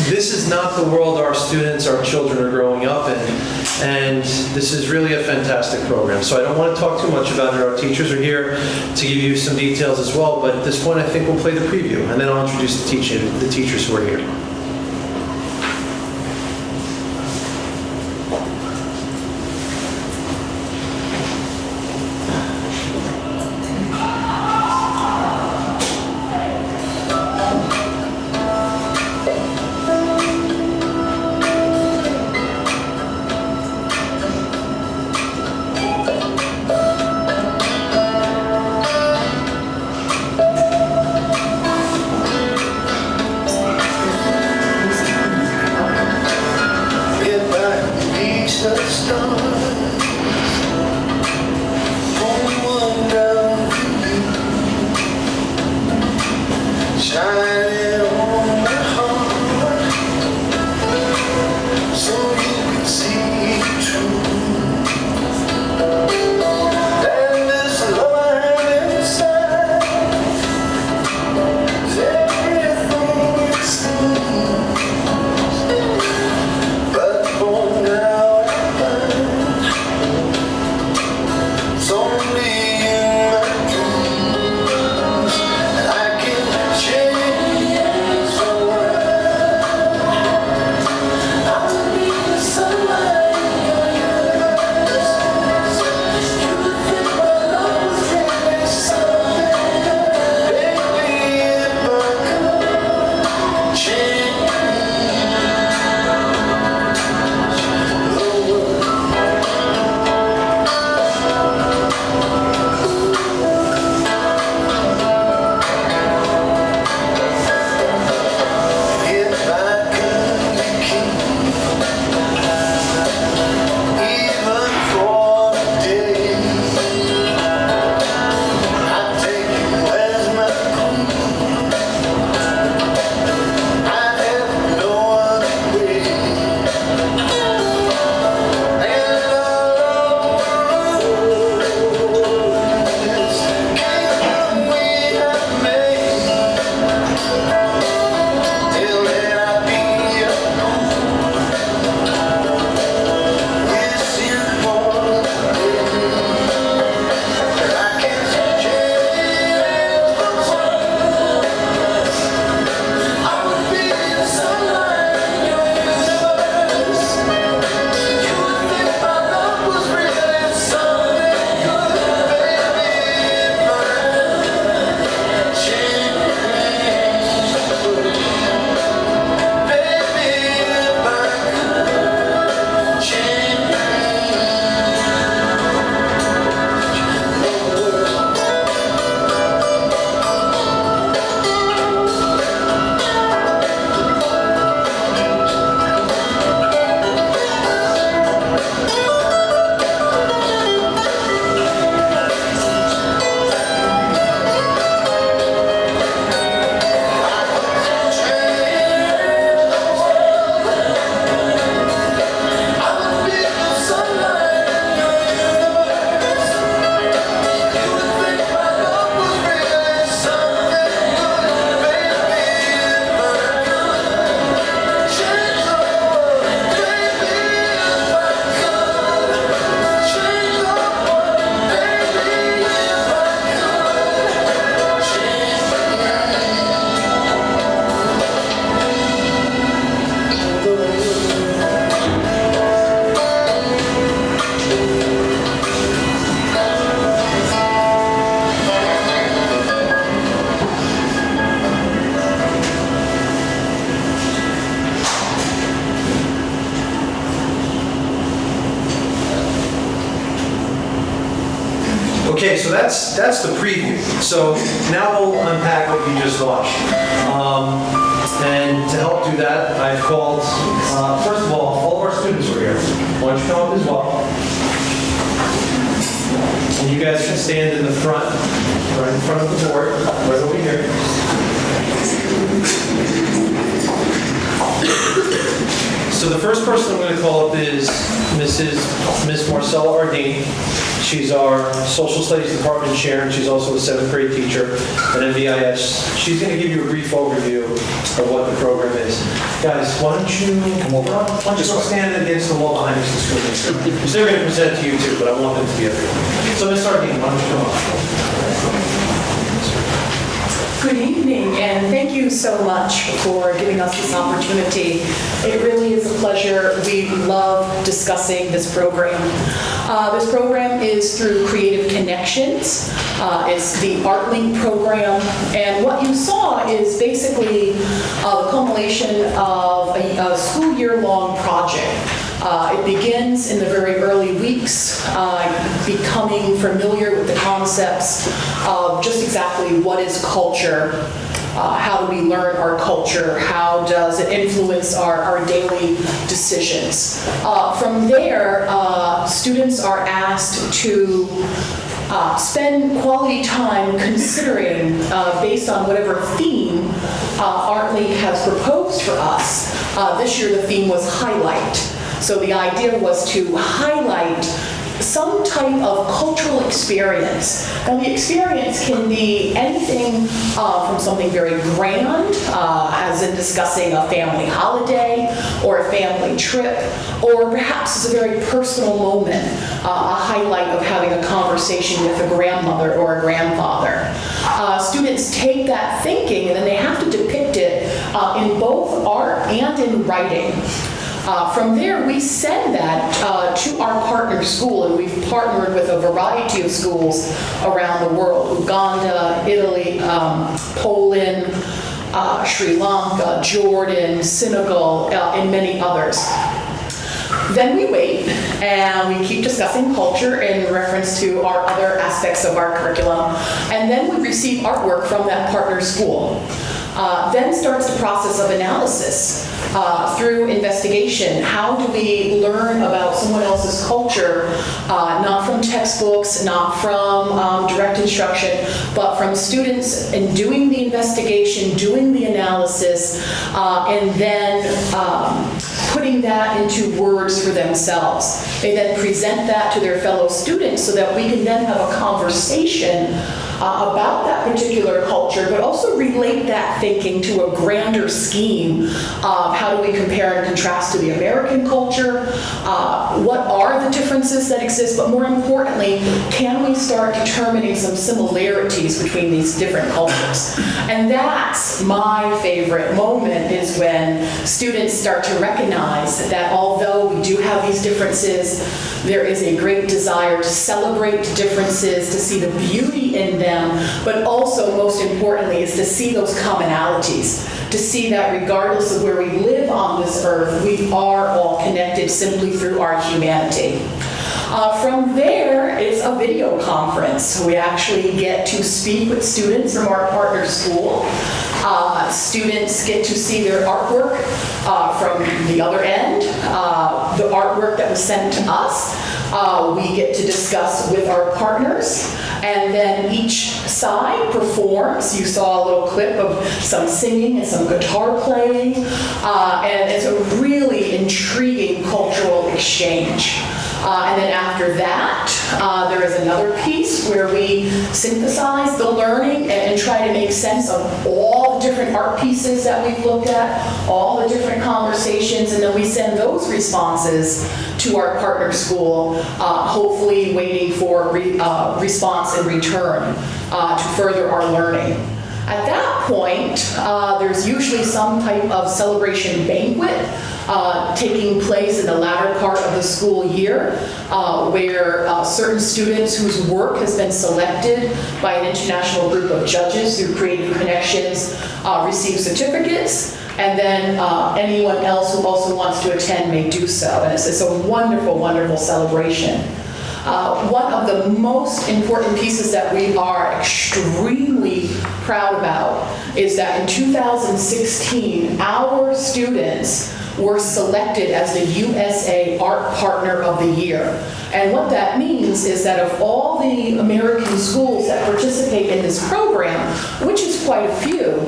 This is not the world our students, our children are growing up in, and this is really a fantastic program. So I don't want to talk too much about it. Our teachers are here to give you some details as well, but at this point I think we'll play the preview, and then I'll introduce the teachers who are here. Okay, so that's the preview. So now we'll unpack what you just watched. And to help do that, I've called, first of all of our students are here. Why don't you come up as well? And you guys can stand in the front, right in front of the board, right over here. So the first person I'm going to call up is Miss Marcella Ardeen. She's our Social Studies Department chair, and she's also a 7th grade teacher at NBIS. She's going to give you a brief overview of what the program is. Guys, why don't you go stand against the wall behind us and screen? Because they're going to present to you too, but I want them to be up here. So Miss Ardeen, why don't you come up? Good evening, and thank you so much for giving us this opportunity. It really is a pleasure. We love discussing this program. This program is through Creative Connections. It's the ArtLink program, and what you saw is basically the culmination of a school year-long project. It begins in the very early weeks, becoming familiar with the concepts of just exactly what is culture, how do we learn our culture, how does it influence our daily decisions. From there, students are asked to spend quality time considering, based on whatever theme ArtLink has proposed for us. This year the theme was highlight. So the idea was to highlight some type of cultural experience. And the experience can be anything from something very grand, as in discussing a family holiday or a family trip, or perhaps it's a very personal moment, a highlight of having a conversation with a grandmother or a grandfather. Students take that thinking and then they have to depict it in both art and in writing. From there, we send that to our partner school, and we've partnered with a variety of schools around the world: Uganda, Italy, Poland, Sri Lanka, Jordan, Senegal, and many others. Then we wait, and we keep discussing culture in reference to our other aspects of our curriculum, and then we receive artwork from that partner school. Then starts the process of analysis through investigation. How do we learn about someone else's culture, not from textbooks, not from direct instruction, but from students in doing the investigation, doing the analysis, and then putting that into words for themselves. They then present that to their fellow students so that we can then have a conversation about that particular culture, but also relate that thinking to a grander scheme of how do we compare and contrast to the American culture, what are the differences that exist, but more importantly, can we start determining some similarities between these different cultures? And that's my favorite moment, is when students start to recognize that although we do have these differences, there is a great desire to celebrate differences, to see the beauty in them, but also, most importantly, is to see those commonalities, to see that regardless of where we live on this earth, we are all connected simply through our humanity. From there, it's a video conference. We actually get to speak with students from our partner school. Students get to see their artwork from the other end, the artwork that was sent to us. We get to discuss with our partners, and then each side performs. You saw a little clip of some singing and some guitar playing, and it's a really intriguing cultural exchange. And then after that, there is another piece where we synthesize the learning and try to make sense of all the different art pieces that we've looked at, all the different conversations, and then we send those responses to our partner school, hopefully waiting for response in return to further our learning. At that point, there's usually some type of celebration banquet taking place in the latter part of the school year, where certain students whose work has been selected by an international group of judges through Creative Connections receive certificates, and then anyone else who also wants to attend may do so. And it's a wonderful, wonderful celebration. One of the most important pieces that we are extremely proud about is that in 2016, our students were selected as the USA Art Partner of the Year. And what that means is that of all the American schools that participate in this program, which is quite a few,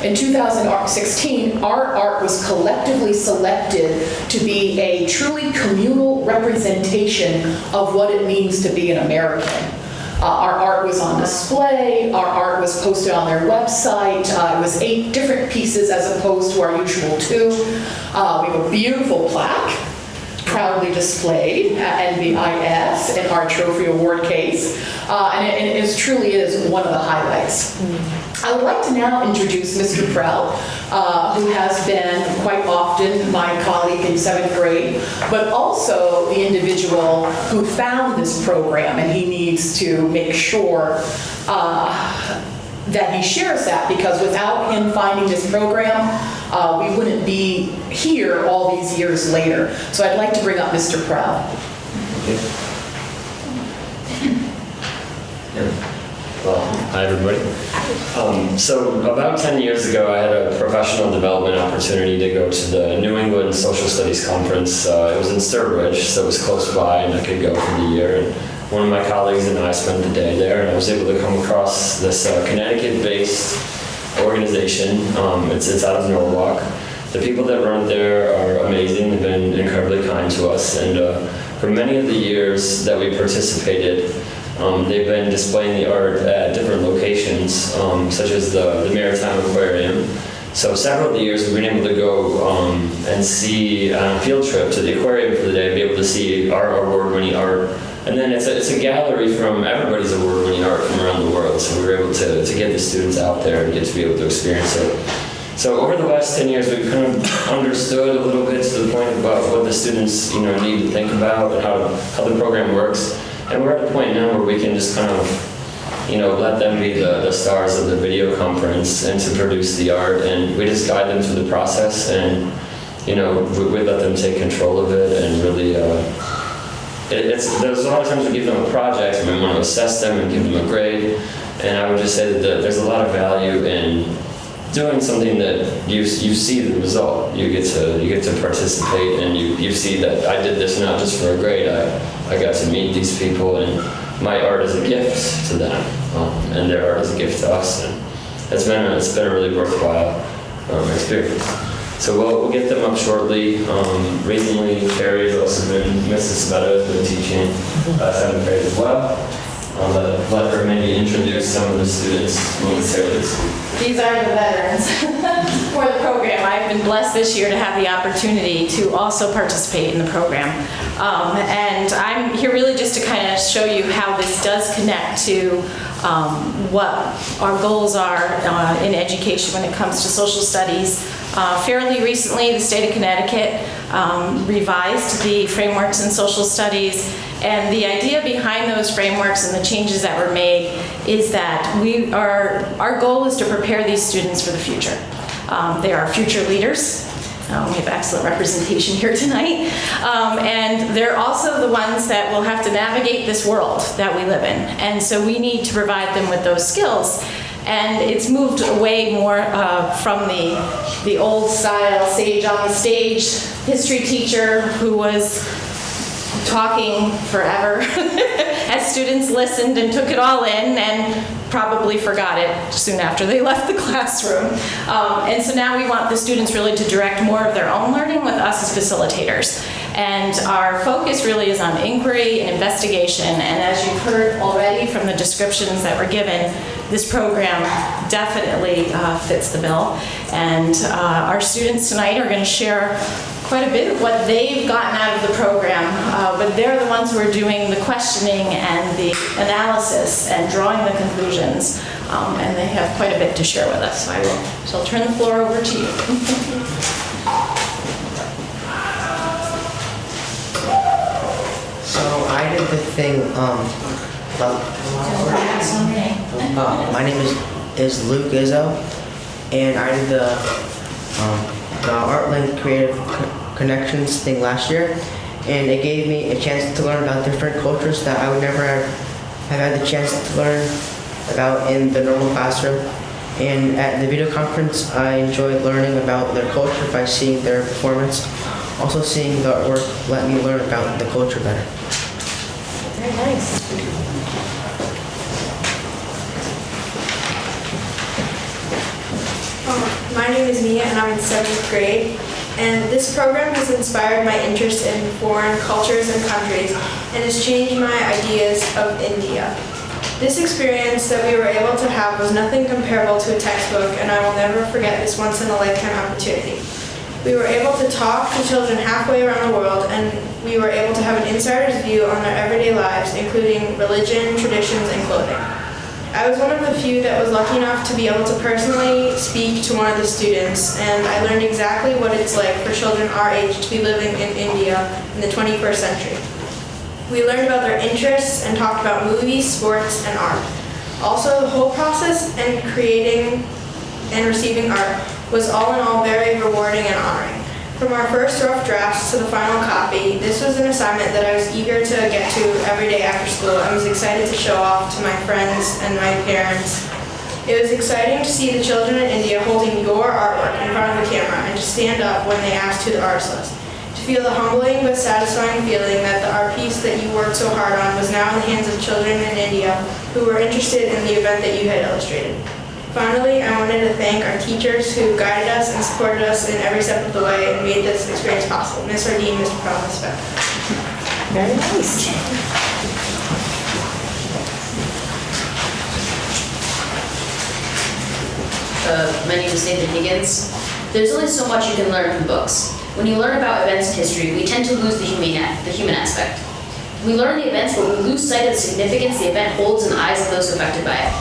in 2016, our art was collectively selected to be a truly communal representation of what it means to be an American. Our art was on display, our art was posted on their website. It was 8 different pieces as opposed to our usual 2. We have a beautiful plaque proudly displayed at NBIS in our trophy award case. And it truly is one of the highlights. I would like to now introduce Mr. Prell, who has been quite often my colleague in 7th grade, but also the individual who found this program, and he needs to make sure that he shares that, because without him finding this program, we wouldn't be here all these years later. So I'd like to bring up Mr. Prell. Well, hi everybody. So about 10 years ago, I had a professional development opportunity to go to the New England Social Studies Conference. It was in Sturbridge, so it was close by and I could go for the year. And one of my colleagues and I spent the day there, and I was able to come across this Connecticut-based organization. It's out of Norwalk. The people that run it there are amazing. They've been incredibly kind to us, and for many of the years that we participated, they've been displaying the art at different locations, such as the Maritime Aquarium. So several of the years we've been able to go and see on a field trip to the aquarium for the day, be able to see our award-winning art. And then it's a gallery from everybody's award-winning art from around the world. So we were able to get the students out there and get to be able to experience it. So over the last 10 years, we've kind of understood a little bit to the point about what the students need to think about and how the program works. And we're at a point now where we can just kind of, let them be the stars of the video conference and to produce the art. And we just guide them through the process, and, we let them take control of it and really, there's a lot of times we give them a project and we want to assess them and give them a grade. And I would just say that there's a lot of value in doing something that you see the result. You get to participate, and you see that I did this not just for a grade. I got to meet these people, and my art is a gift to them, and their art is a gift to us. And it's been a really worthwhile experience. So we'll get them up shortly. Recently, Carrie's also been, Mrs. Smeta has been teaching 7th grade as well. I'll let her maybe introduce some of the students momentarily. These are the veterans for the program. I've been blessed this year to have the opportunity to also participate in the program. And I'm here really just to kind of show you how this does connect to what our goals are in education when it comes to social studies. Fairly recently, the state of Connecticut revised the frameworks in social studies, and the idea behind those frameworks and the changes that were made is that our goal is to prepare these students for the future. They are future leaders. We have excellent representation here tonight. And they're also the ones that will have to navigate this world that we live in. And so we need to provide them with those skills. And it's moved away more from the old style sage on the stage history teacher who was talking forever as students listened and took it all in and probably forgot it soon after they left the classroom. And so now we want the students really to direct more of their own learning with us as facilitators. And our focus really is on inquiry and investigation. And as you've heard already from the descriptions that were given, this program definitely fits the bill. And our students tonight are going to share quite a bit of what they've gotten out of the program, but they're the ones who are doing the questioning and the analysis and drawing the conclusions, and they have quite a bit to share with us. So I'll turn the floor over to you. So I did the thing, my name is Luke Izzo, and I did the ArtLink Creative Connections thing last year, and it gave me a chance to learn about different cultures that I would never have had the chance to learn about in the normal classroom. And at the video conference, I enjoyed learning about their culture by seeing their performance. Also seeing the artwork let me learn about the culture better. Very nice. My name is Mia and I'm in 7th grade. And this program has inspired my interest in foreign cultures and countries and has changed my ideas of India. This experience that we were able to have was nothing comparable to a textbook, and I will never forget this once-in-a-lifetime opportunity. We were able to talk to children halfway around the world, and we were able to have an insider's view on their everyday lives, including religion, traditions, and clothing. I was one of the few that was lucky enough to be able to personally speak to one of the students, and I learned exactly what it's like for children our age to be living in India in the 21st century. We learned about their interests and talked about movies, sports, and art. Also, the whole process and creating and receiving art was all in all very rewarding and honoring. From our first rough drafts to the final copy, this was an assignment that I was eager to get to every day after school and was excited to show off to my friends and my parents. It was exciting to see the children in India holding your artwork in front of the camera and to stand up when they asked who the artist was. To feel the humbling but satisfying feeling that the art piece that you worked so hard on was now in the hands of children in India who were interested in the event that you had illustrated. Finally, I wanted to thank our teachers who guided us and supported us in every step of the way and made this experience possible. Ms. Ardeen, Mr. Brown, Ms. Beck. Very nice. My name is Nathan Higgins. There's only so much you can learn from books. When you learn about events in history, we tend to lose the human aspect. We learn the events, but we lose sight of the significance the event holds in the eyes of those affected by it.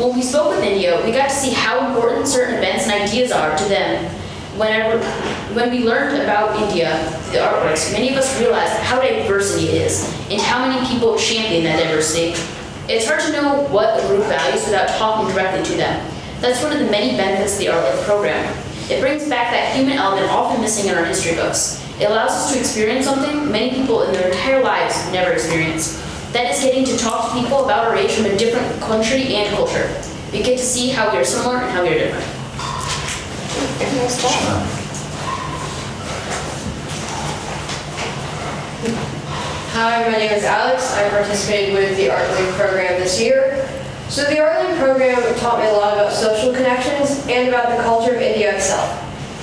When we spoke with India, we got to see how important certain events and ideas are to them. When we learned about India, the artworks, many of us realized how diverse India is and how many people champion that diversity. It's hard to know what a group values without talking directly to them. That's one of the many benefits of the Art program. It brings back that human element often missing in our history books. It allows us to experience something many people in their entire lives never experience. That is getting to talk to people about our age from a different country and culture. We get to see how we are similar and how we are different. Hi, my name is Alex. I participated with the Art League program this year. So the Art League program taught me a lot about social connections and about the culture of India itself.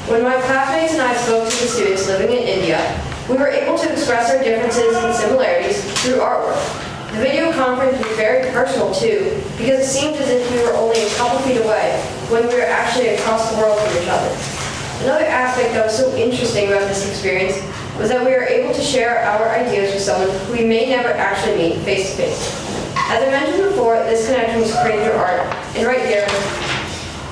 When my classmates and I spoke to the students living in India, we were able to express our differences and similarities through artwork. The video conference was very personal too, because it seemed as if we were only a couple feet away when we were actually across the world from each other. Another aspect that was so interesting about this experience was that we were able to share our ideas with someone who we may never actually meet face to face. As I mentioned before, this connection was created through art, and right here,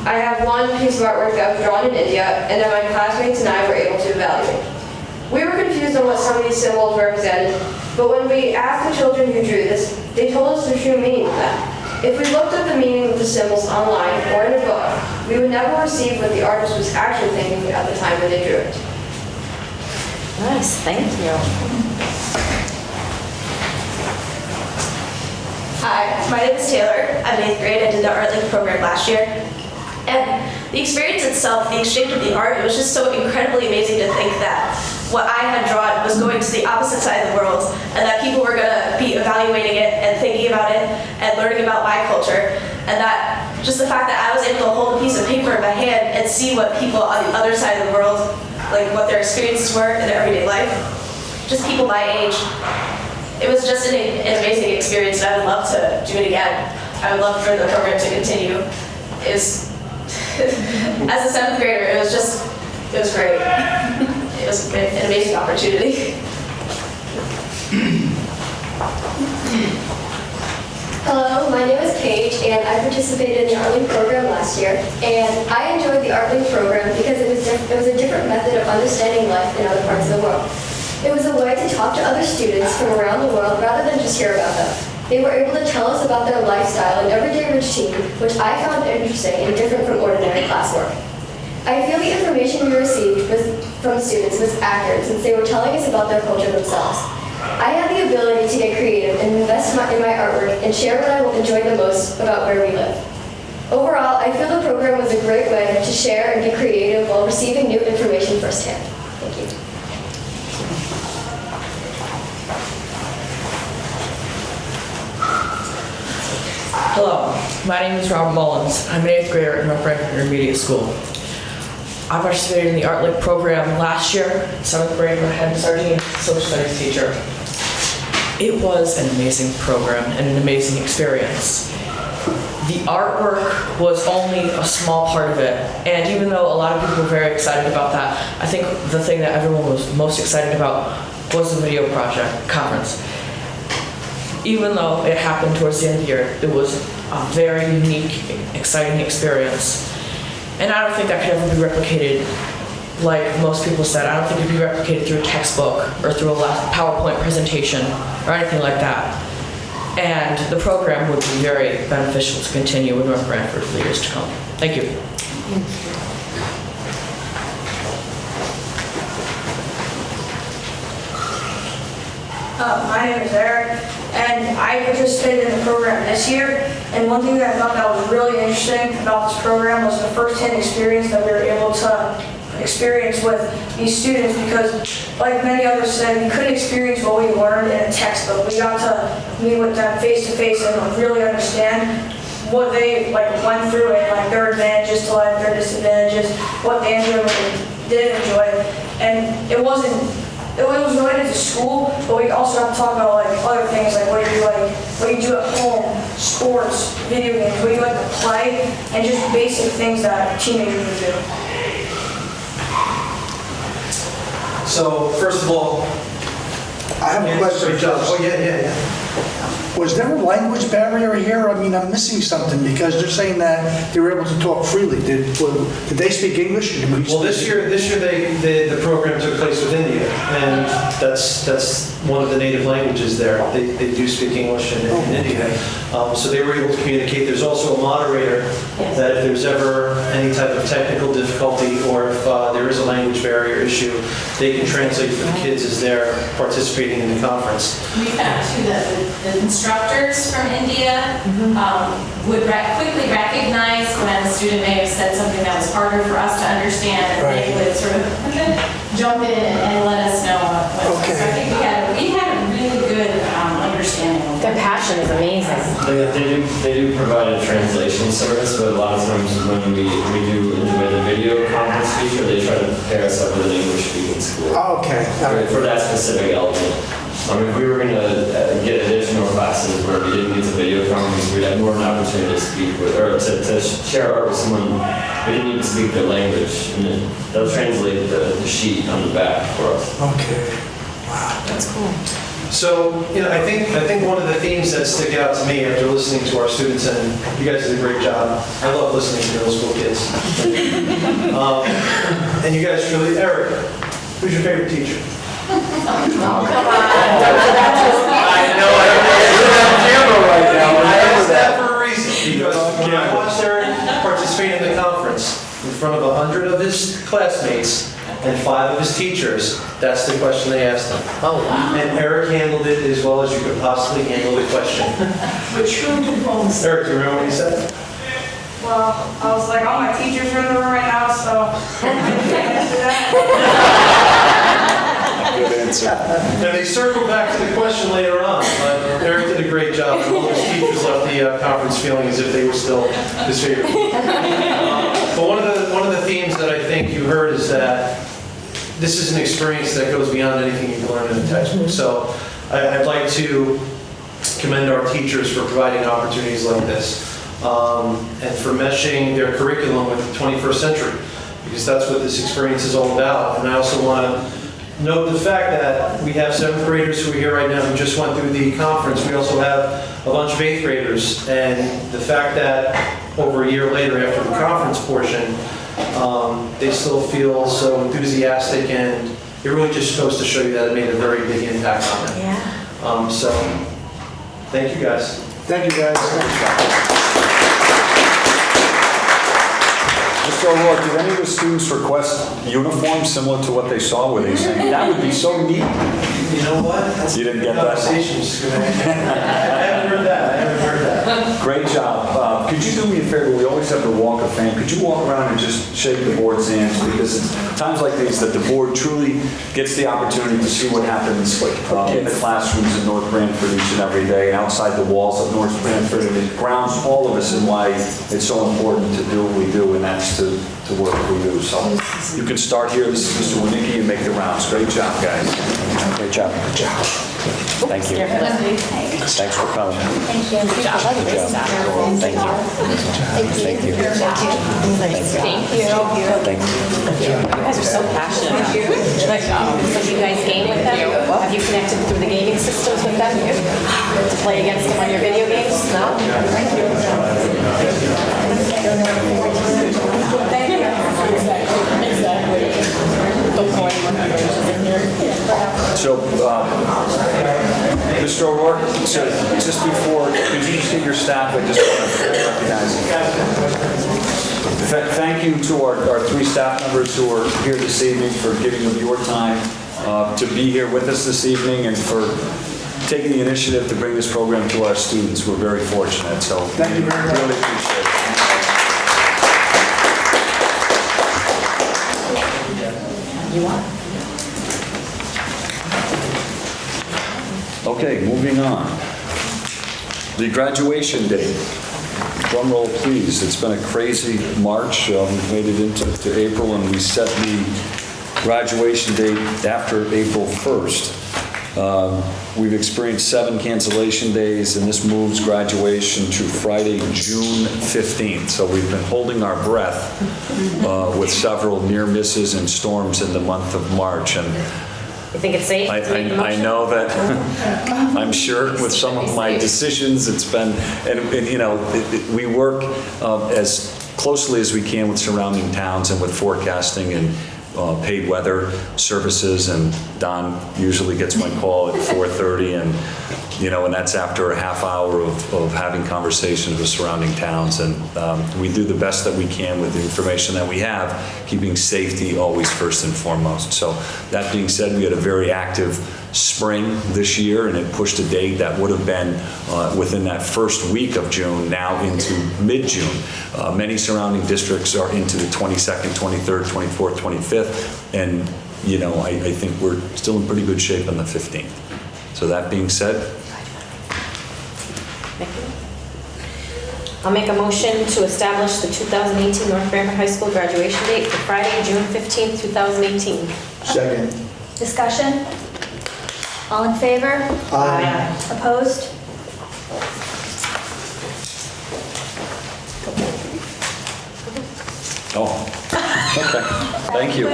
I have one piece of artwork that was drawn in India and that my classmates and I were able to evaluate. We were confused on what some of these symbols represented, but when we asked the children who drew this, they told us the true meaning of them. If we looked up the meaning of the symbols online or in a book, we would never receive what the artist was actually thinking at the time when they drew it. Nice, thank you. Hi, my name is Taylor. I'm in 8th grade. I did the Art League program last year. And the experience itself, the exchange of the art, it was just so incredibly amazing to think that what I had drawn was going to the opposite side of the world and that people were going to be evaluating it and thinking about it and learning about my culture. And that just the fact that I was able to hold a piece of paper in my hand and see what people on the other side of the world, like what their experiences were in their everyday life, just people my age. It was just an amazing experience, and I would love to do it again. I would love for the program to continue. As a 7th grader, it was great. It was an amazing opportunity. Hello, my name is Paige, and I participated in the Art League program last year. And I enjoyed the Art League program because it was a different method of understanding life in other parts of the world. It was a way to talk to other students from around the world rather than just hear about them. They were able to tell us about their lifestyle and everyday routine, which I found interesting and different from ordinary classwork. I feel the information we received from students was accurate since they were telling us about their culture themselves. I had the ability to get creative and invest in my artwork and share what I enjoyed the most about where we live. Overall, I feel the program was a great way to share and be creative while receiving new information firsthand. Thank you. Hello, my name is Robert Mullins. I'm an 8th grader at North Branford Intermediate School. I participated in the Art League program last year, 7th grade, when I had Sergeant social studies teacher. It was an amazing program and an amazing experience. The artwork was only a small part of it, and even though a lot of people were very excited about that, I think the thing that everyone was most excited about was the video project conference. Even though it happened towards the end of the year, it was a very unique, exciting experience. And I don't think that could ever be replicated like most people said. I don't think it could be replicated through a textbook or through a PowerPoint presentation or anything like that. And the program would be very beneficial to continue in North Branford for the years to come. Thank you. My name is Eric, and I participated in the program this year. And one thing that I thought that was really interesting about this program was the first-hand experience that we were able to experience with these students, because like many others said, we couldn't experience what we learned in a textbook. We got to meet with them face to face and really understand what they went through and their advantages to life, their disadvantages, what they enjoyed, what they didn't enjoy. And it was related to school, but we also have to talk about other things like what you do at home, sports, video games, what you like to play, and just basic things that teenagers would do. So, first of all, I have a question. Oh, yeah. Was there a language barrier here? I mean, I'm missing something because they're saying that they were able to talk freely. Did they speak English? Well, this year the program took place with India, and that's one of the native languages there. They do speak English in India, so they were able to communicate. There's also a moderator that if there's ever any type of technical difficulty or if there is a language barrier issue, they can translate for the kids as they're participating in the conference. We found too that the instructors from India would quickly recognize when a student may have said something that was harder for us to understand, and they would sort of jump in and let us know what. Okay. So I think we had a really good understanding of Their passion is amazing. They do provide a translation service, but a lot of times when we do enjoy the video conference feature, they try to pair us up with an English-speaking school. Oh, okay. For that specific element. If we were going to get additional classes where we didn't get to video conference, we'd have more of an opportunity to speak with, or to share art with someone we didn't need to speak their language, and then they'll translate the sheet on the back for us. Okay. Wow. That's cool. So, I think one of the themes that stick out to me after listening to our students, and you guys did a great job. I love listening to middle school kids. And you guys really, Eric, who's your favorite teacher? Oh, come on. I know, right now. I asked that for a reason, because when I watched Eric participate in the conference in front of 100 of his classmates and 5 of his teachers, that's the question they asked him. Oh, wow. And Eric handled it as well as you could possibly handle the question. With true diplomacy. Eric, do you remember what he said? Well, I was like, all my teachers are in the room right now, so I can't answer that. Good answer. And they circled back to the question later on, but Eric did a great job. And all his teachers left the conference feeling as if they were still his favorite. But one of the themes that I think you heard is that this is an experience that goes beyond anything you can learn in a textbook. So I'd like to commend our teachers for providing opportunities like this and for meshing their curriculum with the 21st century, because that's what this experience is all about. And I also want to note the fact that we have 7th graders who are here right now who just went through the conference. We also have a bunch of 8th graders, and the fact that over a year later after the conference portion, they still feel so enthusiastic, and it really just goes to show you that it made a very big impact on them. Yeah. So, thank you guys. Thank you, guys. Mr. O'Rourke, did any of the students request uniforms similar to what they saw? Were they saying, that would be so neat? You know what? You didn't get that? Conversation's gonna- I haven't heard that. Great job. Could you do me a favor? We always have the walk of fame. Could you walk around and just shake the board's hands? Because it's times like these that the board truly gets the opportunity to see what happens in the classrooms in North Branford each and every day, and outside the walls of North Branford. And it grounds all of us in why it's so important to do what we do, and that's to work for you. So you can start here. This is Mr. Winnicki, and make the rounds. Great job, guys. Great job. Good job. Thank you. Thanks for coming. Thank you. Good job. Thank you. Thank you. Thank you. Thank you. You guys are so passionate. So you guys game with them? Have you connected through the gaming systems with them? To play against them on your video games? No? So, Mr. O'Rourke, so just before, could you just get your staff, I just want to recognize you. Thank you to our three staff members who are here this evening for giving of your time to be here with us this evening and for taking the initiative to bring this program to our students. We're very fortunate, so Thank you very much. Really appreciate it. You want? Okay, moving on. The graduation date. Drum roll, please. It's been a crazy March. We made it into April, and we set the graduation date after April 1st. We've experienced 7 cancellation days, and this moves graduation to Friday, June 15th. So we've been holding our breath with several near misses and storms in the month of March. And You think it's safe? I know that, I'm sure with some of my decisions, it's been, and you know, we work as closely as we can with surrounding towns and with forecasting and paid weather services, and Don usually gets my call at 4:30, and you know, and that's after a half hour of having conversations with surrounding towns, and we do the best that we can with the information that we have, keeping safety always first and foremost. So that being said, we had a very active spring this year, and it pushed a date that would have been within that first week of June now into mid-June. Many surrounding districts are into the 22nd, 23rd, 24th, 25th, and you know, I think we're still in pretty good shape on the 15th. So that being said, I'll make a motion to establish the 2018 North Branford High School graduation date for Friday, June 15th, 2018. Second. Discussion? All in favor? Aye. Opposed? oh, okay, thank you.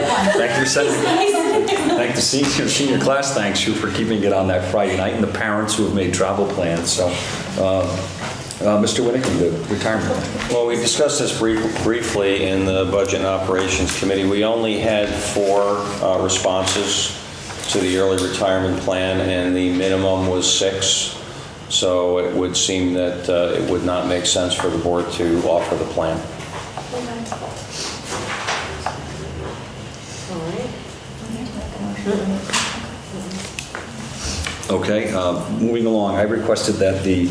Thank the senior class, thanks you for keeping it on that Friday night, and the parents who have made travel plans. So, Mr. Winnicki, the retirement plan. Well, we discussed this briefly in the Budget and Operations Committee. We only had 4 responses to the early retirement plan, and the minimum was 6. So it would seem that it would not make sense for the board to offer the plan. Okay, moving along, I requested that the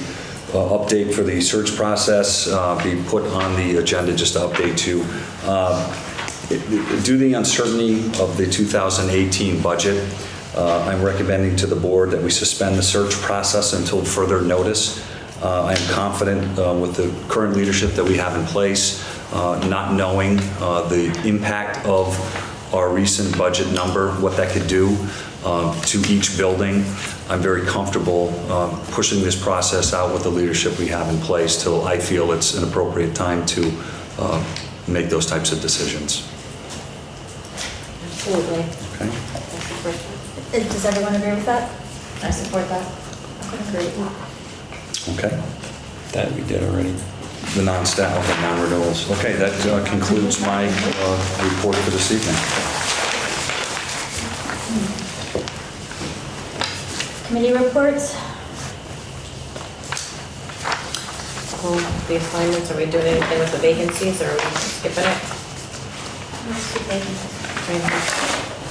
update for the search process be put on the agenda, just to update you. Due to the uncertainty of the 2018 budget, I'm recommending to the board that we suspend the search process until further notice. I am confident with the current leadership that we have in place, not knowing the impact of our recent budget number, what that could do to each building. I'm very comfortable pushing this process out with the leadership we have in place till I feel it's an appropriate time to make those types of decisions. Absolutely. Okay. Does everyone agree with that? I support that. Okay. That we did already. The non-staff, okay, non-renewals. Okay, that concludes my report for this evening. Committee reports? The assignments, are we doing anything with the vacancies, or are we skipping it?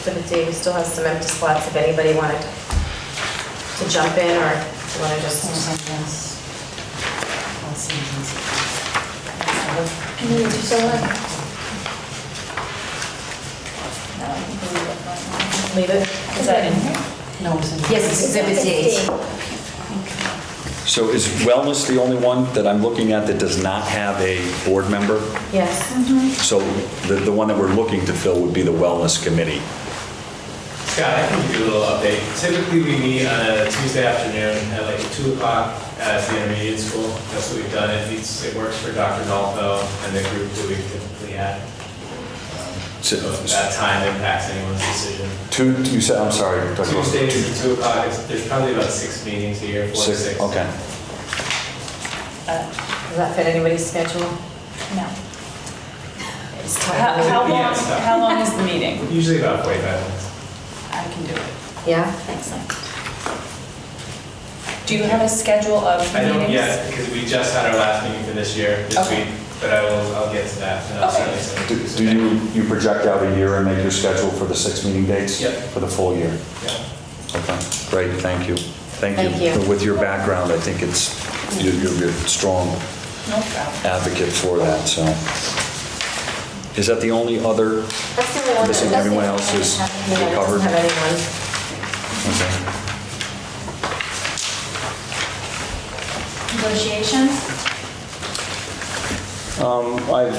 Timothy, we still have some empty spots if anybody wanted to jump in or want to just. Can you do so well? Leave it? Is that in here? No, it's in. Yes, it's Exhibit D. So is wellness the only one that I'm looking at that does not have a board member? Yes. So the one that we're looking to fill would be the wellness committee. Scott, I can give you a little update. Typically, we meet on a Tuesday afternoon at like 2 o'clock at the intermediate school. That's what we've done. It works for Dr. Dalto and the group that we typically have. So if that time impacts anyone's decision. You said, I'm sorry. Tuesdays at 2 o'clock, there's probably about 6 meetings a year, 4 to 6. Okay. Does that fit anybody's schedule? No. It's How long is the meeting? Usually about 45 minutes. I can do it. Yeah? Excellent. Do you have a schedule of meetings? I don't yet, because we just had our last meeting for this year, this week, but I'll get to that. And I'll certainly send it to you. Do you project out a year and make your schedule for the 6 meeting dates? Yep. For the full year? Yeah. Okay, great, thank you. Thank you. With your background, I think you're a strong advocate for that, so. Is that the only other? That's the only one. Missing everyone else is covered? Doesn't have anyone. Okay. Negotiations? I've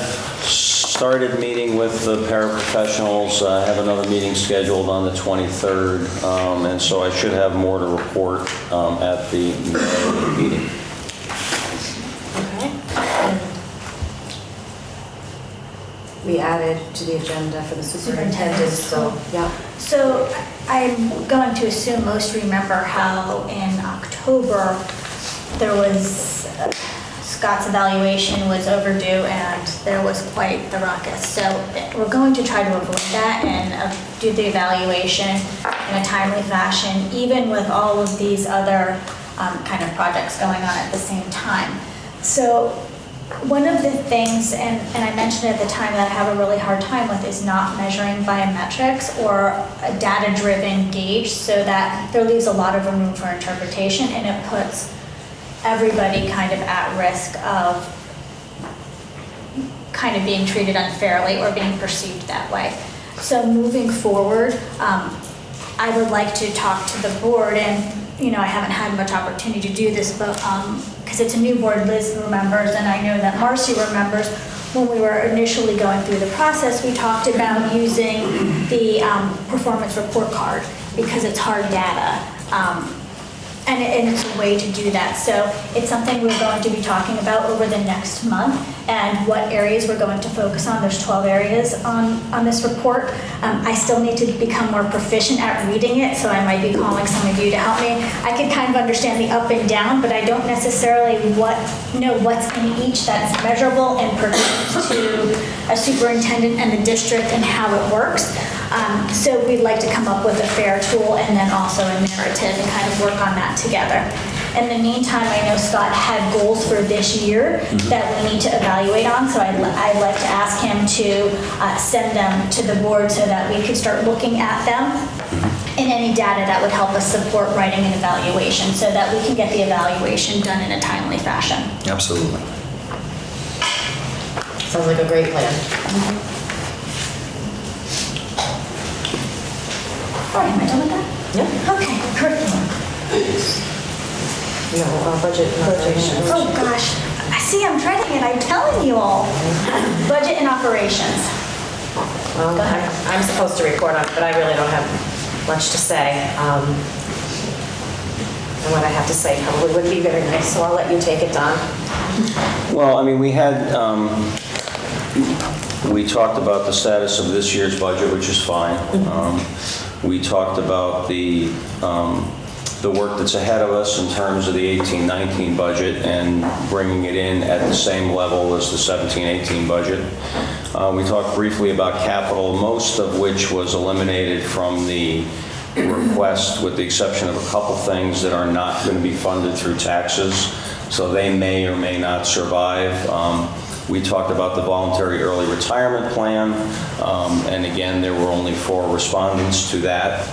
started meeting with the paraprofessionals. I have another meeting scheduled on the 23rd, and so I should have more to report at the meeting. Okay. We added to the agenda for the superintendent, so, yeah. So I'm going to assume most remember how in October there was, Scott's evaluation was overdue and there was quite the ruckus. So we're going to try to avoid that and do the evaluation in a timely fashion, even with all of these other kind of projects going on at the same time. So one of the things, and I mentioned at the time that I have a really hard time with, is not measuring biometrics or a data-driven gauge, so that there leaves a lot of room for interpretation, and it puts everybody kind of at risk of kind of being treated unfairly or being perceived that way. So moving forward, I would like to talk to the board, and I haven't had much opportunity to do this, but because it's a new board, Liz remembers, and I know that Marcy remembers, when we were initially going through the process, we talked about using the performance report card because it's hard data. And it's a way to do that. So it's something we're going to be talking about over the next month, and what areas we're going to focus on. There's 12 areas on this report. I still need to become more proficient at reading it, so I might be calling some of you to help me. I can kind of understand the up and down, but I don't necessarily know what's in each that's measurable and pertains to a superintendent and the district and how it works. So we'd like to come up with a fair tool and then also a narrative and kind of work on that together. In the meantime, I know Scott had goals for this year that we need to evaluate on, so I'd like to ask him to send them to the board so that we could start looking at them and any data that would help us support writing an evaluation so that we can get the evaluation done in a timely fashion. Absolutely. Sounds like a great plan. All right, am I done with that? Yeah. Okay, curriculum. No, budget and operations. Oh, gosh. I see, I'm dreading it. I'm telling you all. Budget and operations. Well, I'm supposed to report on it, but I really don't have much to say. And what I have to say probably would be very nice, so I'll let you take it, Don. Well, I mean, we talked about the status of this year's budget, which is fine. We talked about the work that's ahead of us in terms of the 18-19 budget and bringing it in at the same level as the 17-18 budget. We talked briefly about capital, most of which was eliminated from the request, with the exception of a couple things that are not going to be funded through taxes, so they may or may not survive. We talked about the voluntary early retirement plan, and again, there were only 4 respondents to that.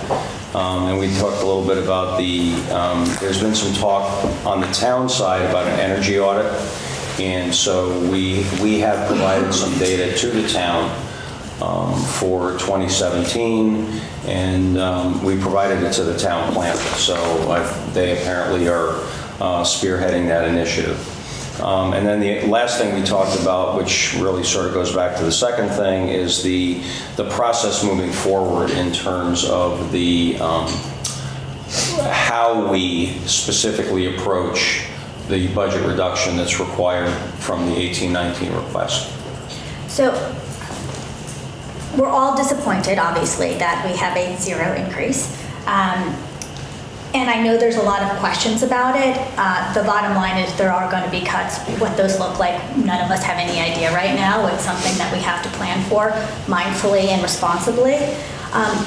And we talked a little bit about there's been some talk on the town side about an energy audit, and so we have provided some data to the town for 2017, and we provided it to the town planner, so they apparently are spearheading that initiative. And then the last thing we talked about, which really sort of goes back to the second thing, is the process moving forward in terms of how we specifically approach the budget reduction that's required from the 18-19 request. So we're all disappointed, obviously, that we have a 0 increase. And I know there's a lot of questions about it. The bottom line is there are going to be cuts. What those look like, none of us have any idea right now. It's something that we have to plan for mindfully and responsibly.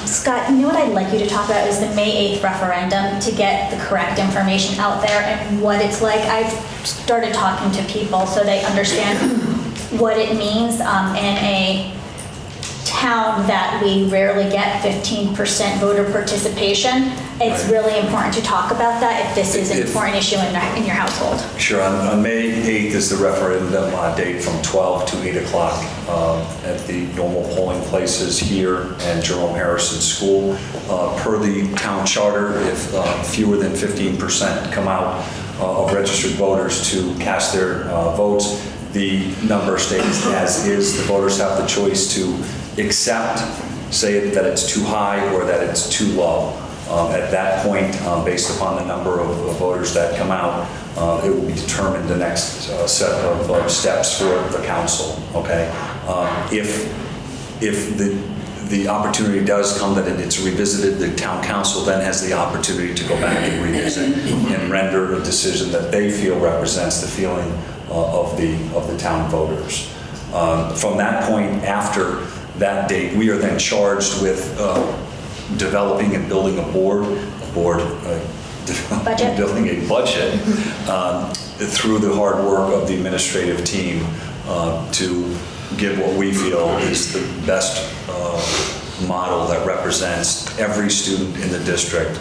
Scott, you know what I'd like you to talk about is the May 8th referendum, to get the correct information out there and what it's like. I've started talking to people so they understand what it means in a town that we rarely get 15% voter participation. It's really important to talk about that if this is an important issue in your household. Sure. On May 8th is the referendum date from 12 to 8 o'clock at the normal polling places here and Jerome Harrison School. Per the town charter, if fewer than 15% come out of registered voters to cast their votes, the number stays as is. The voters have the choice to accept, say that it's too high or that it's too low. At that point, based upon the number of voters that come out, it will be determined the next set of steps for the council, okay? If the opportunity does come that it's revisited, the town council then has the opportunity to go back and revisit and render a decision that they feel represents the feeling of the town voters. From that point, after that date, we are then charged with developing and building building a budget through the hard work of the administrative team to give what we feel is the best model that represents every student in the district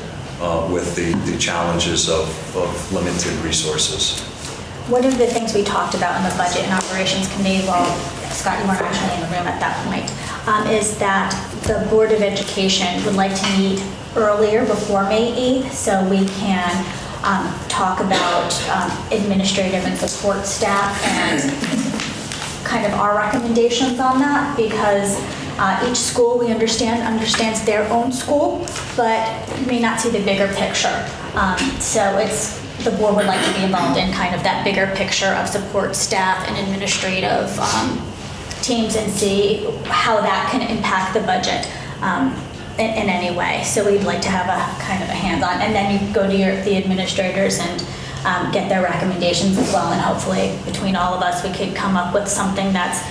with the challenges of limited resources. One of the things we talked about in the Budget and Operations Committee, well, Scott, you weren't actually in the room at that point, is that the Board of Education would like to meet earlier before May 8th so we can talk about administrative and support staff and kind of our recommendations on that, because each school, we understands their own school, but may not see the bigger picture. So the board would like to be involved in kind of that bigger picture of support staff and administrative teams and see how that can impact the budget in any way. So we'd like to have a kind of a hands-on, and then you go to the administrators and get their recommendations as well, and hopefully between all of us we could come up with something that's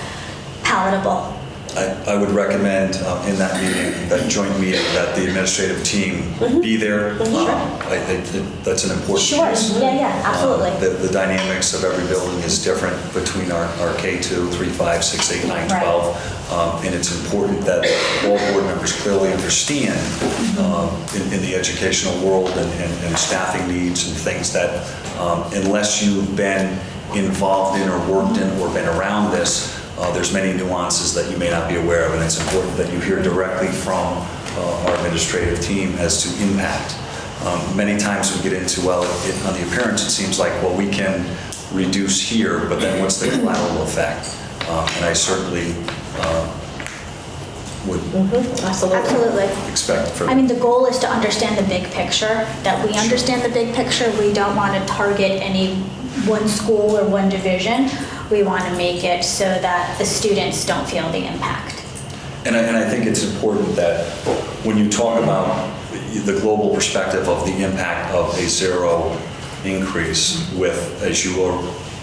palatable. I would recommend in that meeting, that joint meeting, that the administrative team be there. That's an important piece. Yeah, absolutely. The dynamics of every building is different between our K2, 3, 5, 6, 8, 9, 12. And it's important that all board members clearly understand in the educational world and staffing needs and things that unless you've been involved in or worked in or been around this, there's many nuances that you may not be aware of, and it's important that you hear directly from our administrative team as to impact. Many times we get into, well, on the appearance it seems like, well, we can reduce here, but then what's the collateral effect? And I certainly would Absolutely. expect for... I mean, the goal is to understand the big picture, that we understand the big picture. We don't want to target any one school or one division. We want to make it so that the students don't feel the impact. And I think it's important that when you talk about the global perspective of the impact of a 0 increase with, as you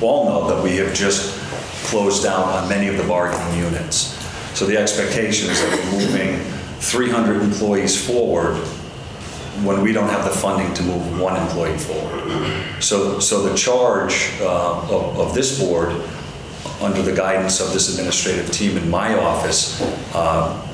all know, that we have just closed down on many of the bargaining units. So the expectation is that we're moving 300 employees forward when we don't have the funding to move 1 employee forward. So the charge of this board under the guidance of this administrative team in my office,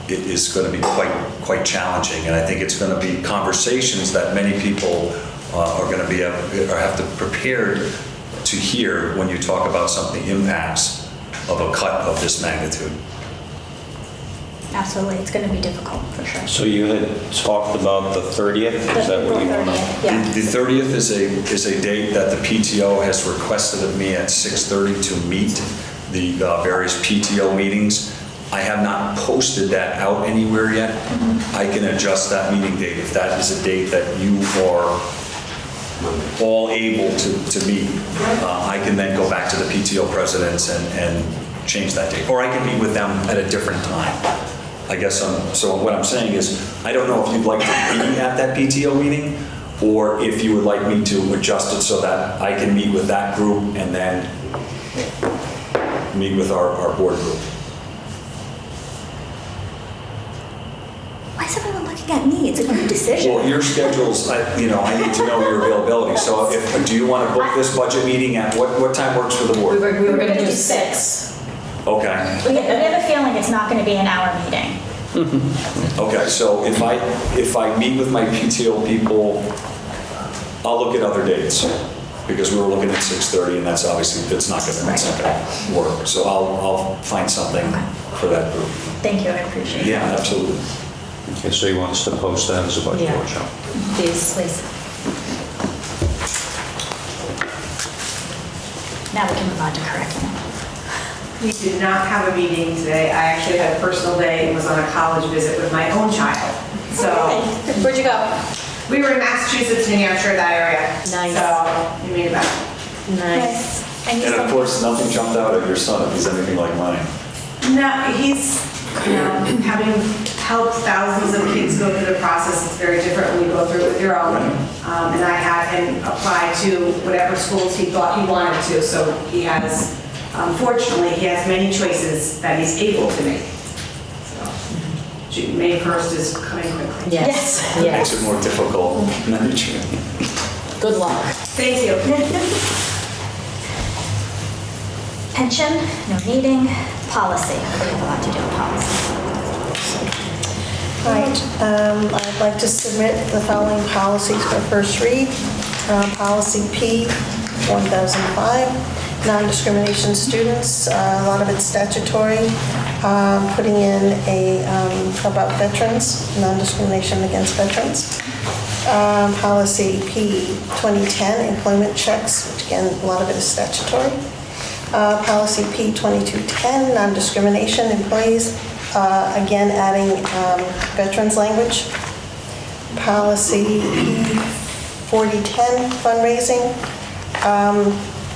it is going to be quite challenging. And I think it's going to be conversations that many people are going to be or have to prepare to hear when you talk about some of the impacts of a cut of this magnitude. Absolutely, it's going to be difficult, for sure. So you had talked about the 30th, is that what you want to? Yeah. The 30th is a date that the PTO has requested of me at 6:30 to meet the various PTO meetings. I have not posted that out anywhere yet. I can adjust that meeting date if that is a date that you are all able to meet. I can then go back to the PTO presidents and change that date. Or I can meet with them at a different time. I guess so what I'm saying is, I don't know if you'd like to be at that PTO meeting, or if you would like me to adjust it so that I can meet with that group and then meet with our board group. Why is everyone looking at me? It's a group decision. Well, your schedules, I need to know your availability. So do you want to book this budget meeting at, what time works for the board? We were going to do 6. Okay. We have a feeling it's not going to be an hour meeting. Okay, so if I meet with my PTO people, I'll look at other dates, because we were looking at 6:30, and that's obviously, it's not going to work. So I'll find something for that group. Thank you, I appreciate it. Yeah, absolutely. Okay, so you want us to post that as a budget Yeah. workshop? Please. Now we can move on to curriculum. We did not have a meeting today. I actually had a personal day and was on a college visit with my own child. So, where'd you go? We were in Massachusetts, New Hampshire, that area. Nice. So, we made it back. Nice. And And of course, nothing jumped out at your son if he's anything like mine. No, he's, having helped thousands of kids go through the process, it's very different when you go through it with your own. And I had him apply to whatever schools he thought he wanted to, so he has, fortunately, he has many choices that he's able to make. So, May 1st is coming quickly. Yes. Makes it more difficult. Good luck. Thank you. Pension, no meeting, policy. We have a lot to do with policy. Right, I'd like to submit the following policies for first read. Policy P 1005, non-discrimination students, a lot of it's statutory, putting in about veterans, non-discrimination against veterans. Policy P 2010, employment checks, which again, a lot of it is statutory. Policy P 2210, non-discrimination employees, again adding veterans language. Policy P 4010, fundraising.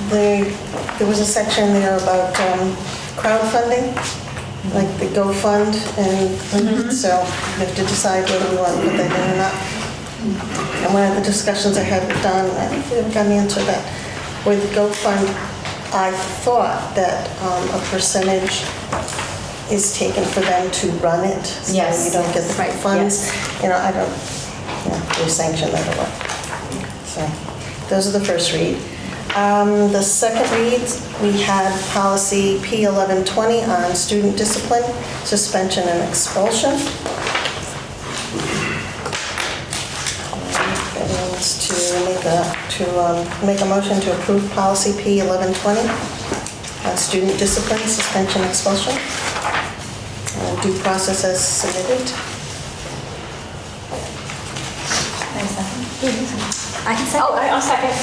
There was a section there about crowdfunding, like the GoFund, and so we have to decide whether we want to put that in or not. And one of the discussions I had with Don, I haven't gotten into that, with GoFund, I thought that a percentage is taken for them to run it. So Yes. you don't get the right funds. Yes. I don't, we sanction that or what. So those are the first read. The second reads, we had policy P 1120 on student discipline, suspension and expulsion. That means to make a motion to approve policy P 1120 on student discipline, suspension, expulsion. Due process as submitted. I can second. I'll second.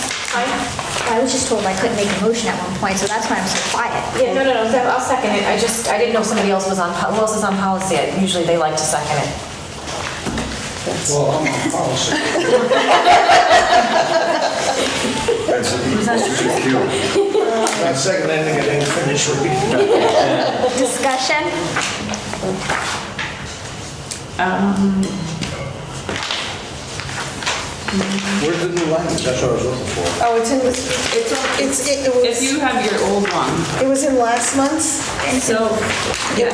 I was just told I couldn't make a motion at one point, so that's why I'm so quiet. Yeah, no, I'll second it. I didn't know somebody else was on, who else is on policy? Usually they like to second it. Well, I'm on policy. That's too cute. That second ending, I didn't finish reading. Discussion? Where's the new language? That's what I was looking for. Oh, it's in this, it was. If you have your old one. It was in last month's. So,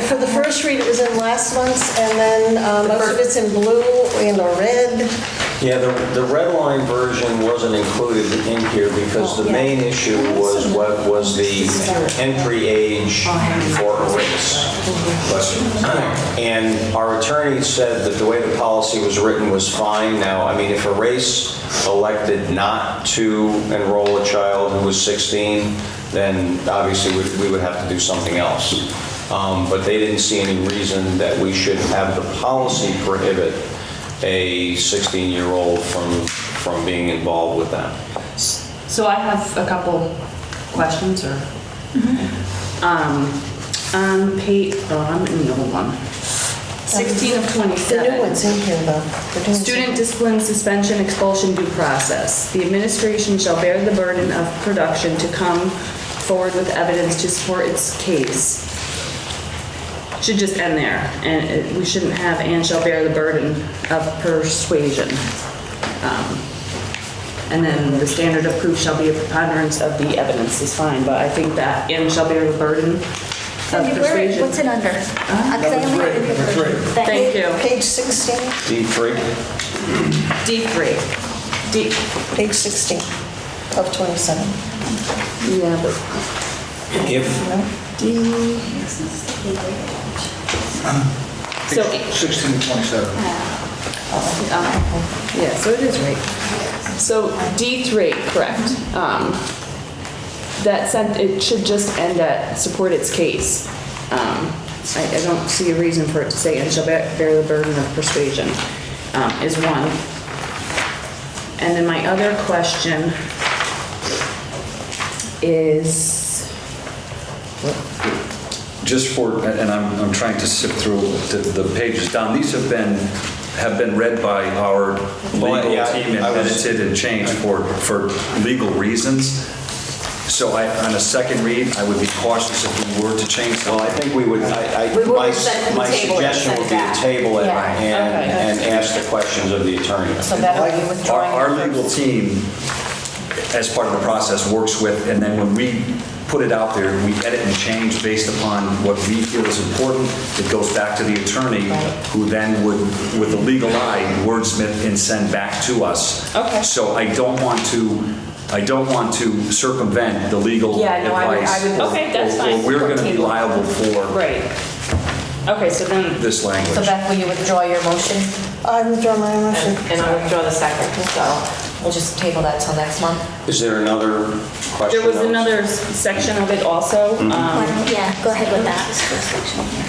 For the first read, it was in last month's, and then most of it's in blue, and/or red. Yeah, the red line version wasn't included in here because the main issue was what was the entry age for a race. And our attorney said that the way the policy was written was fine. Now, I mean, if a race elected not to enroll a child who was 16, then obviously we would have to do something else. But they didn't see any reason that we should have the policy prohibit a 16-year-old from being involved with that. So I have a couple questions, or on page, I'm in the old one. 16 of 27. The new one's in here, though. Student discipline, suspension, expulsion, due process. The administration shall bear the burden of production to come forward with evidence to support its case. Should just end there, and we shouldn't have "and shall bear the burden of persuasion." And then the standard of proof shall be a preponderance of the evidence is fine, but I think that "and shall bear the burden of persuasion." What's it under? Number three. Thank you. Page 16, D3? D3. page 16 of 27. Yeah, but So 16 to 27. yeah, so it is right. So D3, correct. It should just end at support its case. I don't see a reason for it to say "and shall bear the burden of persuasion" is one. And then my other question is, Just for, and I'm trying to sift through the pages, Don, these have been read by our legal team and edited and changed for legal reasons. So on a second read, I would be cautious if we were to change something. Well, I think we would, my suggestion would be to table it and ask the questions of the attorney. So that would be withdrawing. Our legal team, as part of the process, works with, and then when we put it out there, we edit and change based upon what we feel is important. It goes back to the attorney, who then would, with a legal eye, wordsmith and send back to us. Okay. So I don't want to circumvent the legal advice. I would, okay, that's fine. Or we're going to be liable for Right. Okay, so then, this language. So Beth, will you withdraw your motion? I withdraw my motion. And I withdraw the second, so we'll just table that till next month. Is there another question? there was another section of it also. Yeah, go ahead with that.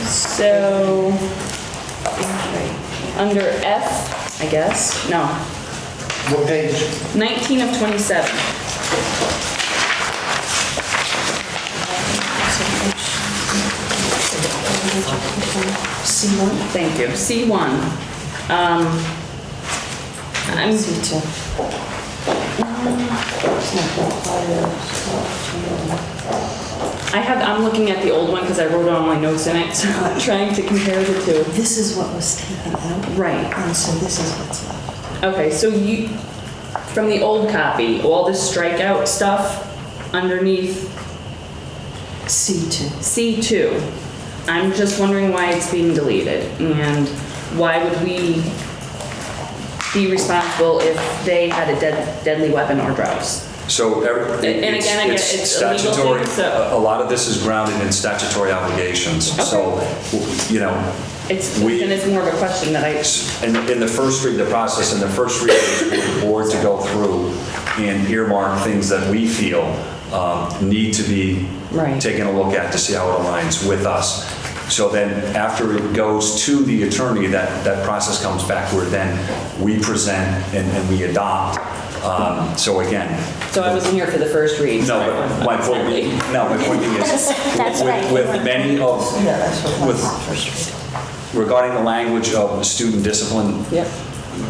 So, under F, I guess, no, What page? 19 of 27. C1? Thank you. C1. I'm looking at the old one because I wrote all my notes in it, so I'm trying to compare the two. This is what was taken out. Right. And so this is what's left. Okay, so from the old copy, all this strikeout stuff underneath C2. C2, I'm just wondering why it's being deleted, and why would we be responsible if they had a deadly weapon or drugs? So again, it's a legal statutory, thing, so- a lot of this is grounded in statutory obligations. So, It's more of a question that in the first read, the process in the first read is for the board to go through and earmark things that we feel need to be taken a look at to see how it aligns with us. So then after it goes to the attorney, that process comes back where then we present and we adopt. So again. So I wasn't here for the first read. No, but my point being is, with many of, regarding the language of student discipline,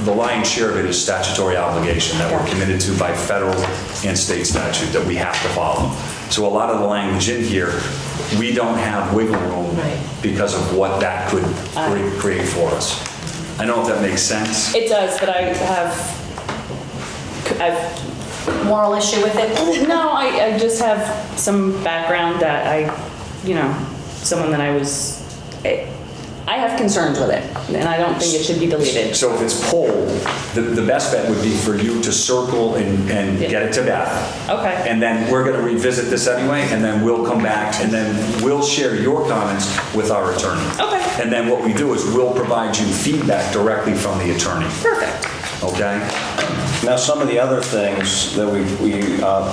the lion's share of it is statutory obligation that we're committed to by federal and state statute that we have to follow. So a lot of the language in here, we don't have wiggle room because of what that could create for us. I don't know if that makes sense. It does, but I've moral issue with it? No, I just have some background that someone that I was I have concerns with it, and I don't think it should be deleted. So if it's pulled, the best bet would be for you to circle and get it to Beth. Okay. And then we're going to revisit this anyway, and then we'll come back, and then we'll share your comments with our attorney. Okay. And then what we do is we'll provide you feedback directly from the attorney. Perfect. Okay? Now, some of the other things that we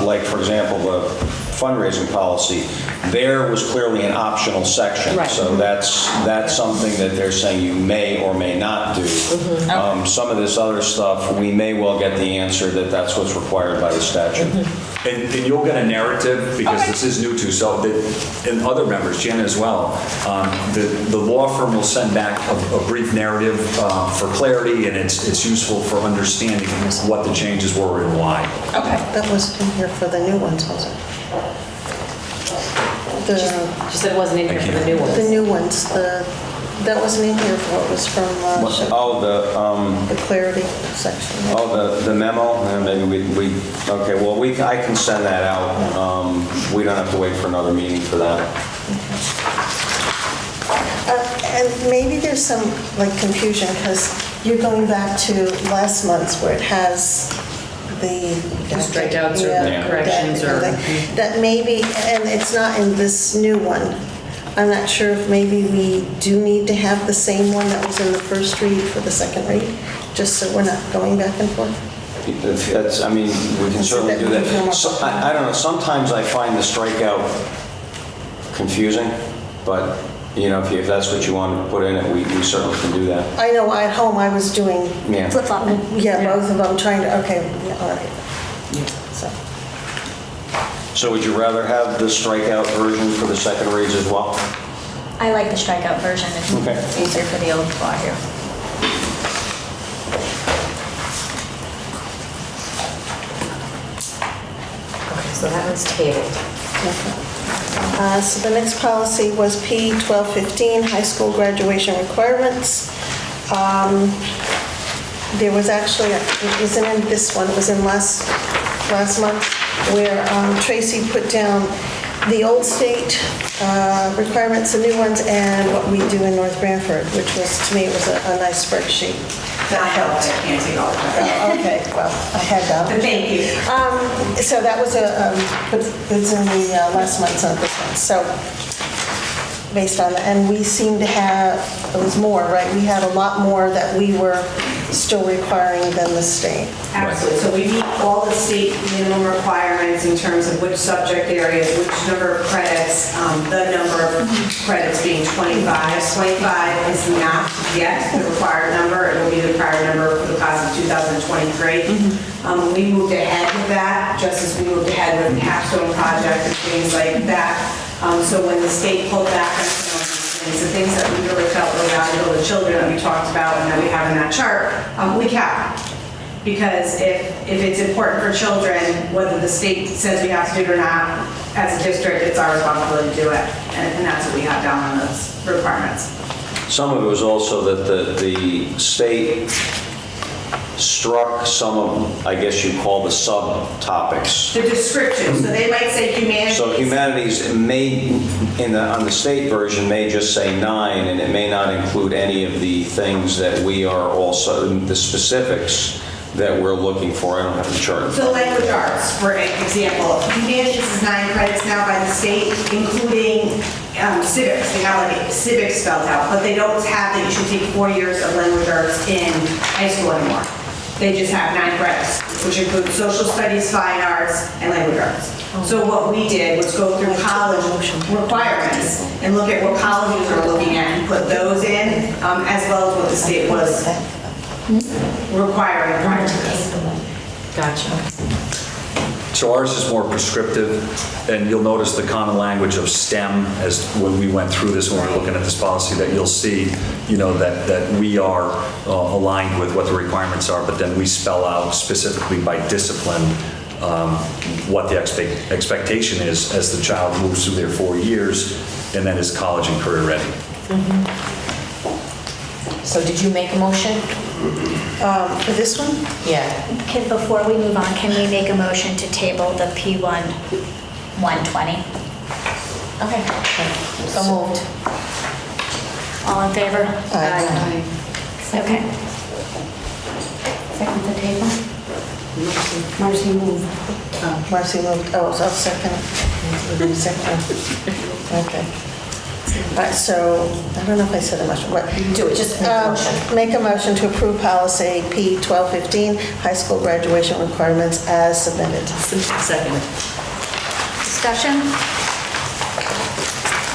like, for example, the fundraising policy, there was clearly an optional section. Right. So that's something that they're saying you may or may not do. Some of this other stuff, we may well get the answer that that's what's required by the statute. And you'll get a narrative, because this is new to, so that, and other members, Jen as well, the law firm will send back a brief narrative for clarity, and it's useful for understanding what the changes were and why. Okay. That wasn't in here for the new ones, was it? She said it wasn't in here for the new ones. The new ones, that wasn't in here for what was from Oh, the clarity section. the memo, maybe okay, well, I can send that out. We don't have to wait for another meeting for that. And maybe there's some like confusion, because you're going back to last month's where it has the strikeouts or the corrections or that maybe, and it's not in this new one. I'm not sure if maybe we do need to have the same one that was in the first read for the second read, just so we're not going back and forth. That's, I mean, we can certainly do that. So, I don't know, sometimes I find the strikeout confusing, but, if that's what you want to put in it, we certainly can do that. I know at home I was doing Flip-flop. Yeah, both of them trying to, okay, yeah, all right. So would you rather have the strikeout version for the second reads as well? I like the strikeout version. It's easier for the old law here. Okay, so that one's tabled. So the next policy was P1215, high school graduation requirements. There was actually, it wasn't in this one, it was in last month, where Tracy put down the old state requirements, the new ones, and what we do in North Branford, which was, to me, it was a nice spreadsheet. That helped. I can't take all the credit. Okay, well, I had that. But thank you. So that was it's in the last month's on this one. So based on that, and we seem to have, it was more, right? We had a lot more that we were still requiring than the state. Absolutely. So we meet all the state minimum requirements in terms of which subject areas, which number of credits, the number of credits being 25. 25 is not yet the required number. It will be the required number for the class of 2023. We moved ahead with that, just as we moved ahead with the capstone project and things like that. So when the state pulled back on some of these things, the things that we really felt were valuable to children that we talked about and that we have in that chart, we kept. Because if it's important for children, whether the state says we have to do it or not, as a district, it's our responsibility to do it. And that's what we have down on those requirements. Some of it was also that the state struck some of, I guess you call the subtopics. The description, so they might say humanities. So humanities may, on the state version, may just say 9, and it may not include any of the things that we are also, the specifics that we're looking for. I don't have the chart. So language arts, for example, humanities is 9 credits now by the state, including civics. They have like civics spelled out, but they don't have that you should take 4 years of language arts in high school anymore. They just have 9 credits, which include social studies, fine arts, and language arts. So what we did was go through college requirements and look at what colleges are looking at and put those in, as well as what the state was requiring prior to this. Gotcha. So ours is more prescriptive, and you'll notice the common language of STEM as when we went through this, when we were looking at this policy, that you'll see, that we are aligned with what the requirements are, but then we spell out specifically by discipline what the expectation is as the child moves through their 4 years and then is college and career ready. So did you make a motion? For this one? Yeah. Before we move on, can we make a motion to table the P1 120? Okay. So moved. All in favor? Aye. Okay. Second the table? Marcy moved. Marcy moved, oh, so I'll second. Second. Okay. All right, so, I don't know if I said a motion, but. Do it, just make a motion. Make a motion to approve policy P1215, high school graduation requirements as submitted. Second. Discussion?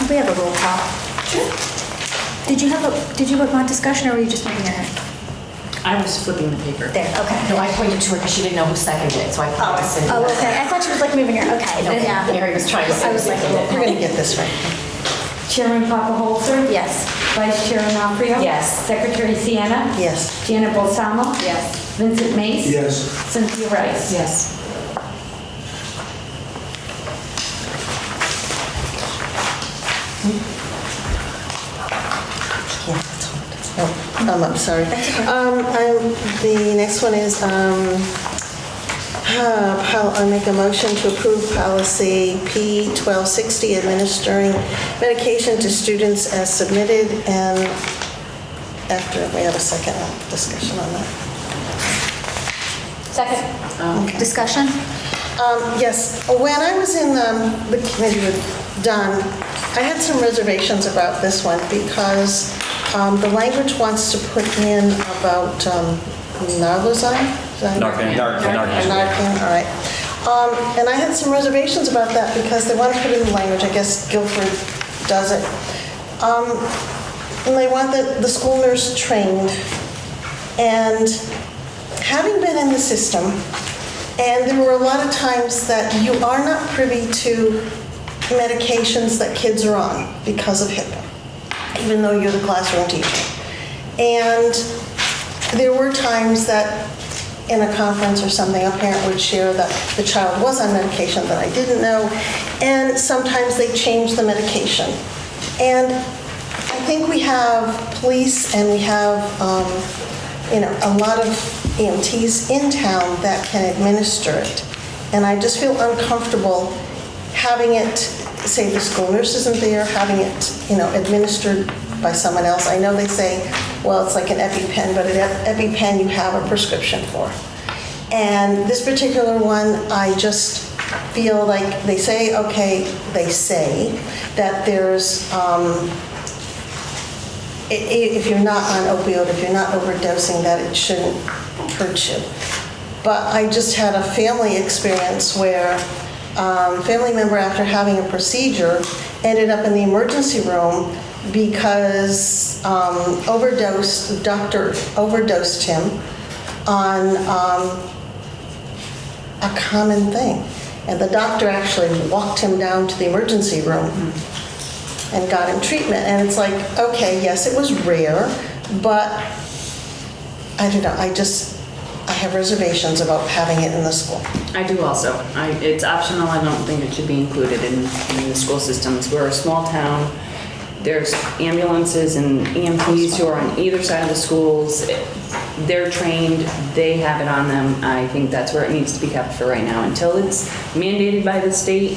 We have a roll call. Sure. Did you want discussion, or were you just moving your hand? I was flipping the paper. There, okay. No, I pointed to her because she didn't know who seconded it, so I pointed to Cindy. Oh, okay. I thought she was like moving her, okay. No, Yeah. Mary was trying to say I was like, seconded it. We're gonna get this right. Chairman Papaholzer? Yes. Vice Chair Onofrio? Yes. Secretary Sienna? Yes. Janet Balsamo? Yes. Vincent Mace? Yes. Cynthia Rice? Yes. Yeah, that's hard. Oh, I'm sorry. The next one is, I make a motion to approve policy P1260, administering medication to students as submitted, and after we have a second discussion on that. Second. Discussion? Yes, when I was in the committee with Don, I had some reservations about this one because the language wants to put in about Naloxone? Narcan. Narcan, all right. And I had some reservations about that because they want to put in the language, I guess Guilford does it. And they want the school nurse trained. And having been in the system, and there were a lot of times that you are not privy to medications that kids are on because of HIPAA, even though you're the classroom teacher. And there were times that in a conference or something, a parent would share that the child was on medication that I didn't know, and sometimes they change the medication. And I think we have police and we have a lot of EMTs in town that can administer it. And I just feel uncomfortable having it, say the school nurse isn't there, having it, administered by someone else. I know they say, well, it's like an EpiPen, but an EpiPen you have a prescription for. And this particular one, I just feel like they say that there's, if you're not on opioid, if you're not overdosing, that it shouldn't hurt you. But I just had a family experience where family member, after having a procedure, ended up in the emergency room because the doctor overdosed him on a common thing. And the doctor actually walked him down to the emergency room and got him treatment. And it's like, okay, yes, it was rare, but I don't know, I have reservations about having it in the school. I do also. It's optional. I don't think it should be included in the school systems. We're a small town. There's ambulances and EMTs who are on either side of the schools. They're trained. They have it on them. I think that's where it needs to be kept for right now. Until it's mandated by the state,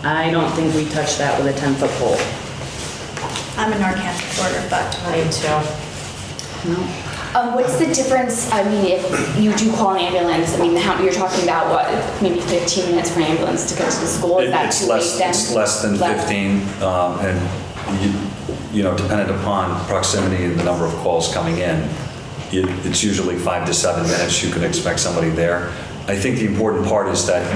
I don't think we touch that with a 10-foot pole. I'm a Narcan supporter, but. I am too. No. What's the difference, I mean, if you do call an ambulance, I mean, you're talking about what, maybe 15 minutes for an ambulance to go to the school? Is that too late then? It's less than 15, and dependent upon proximity and the number of calls coming in, it's usually 5 to 7 minutes you can expect somebody there. I think the important part is that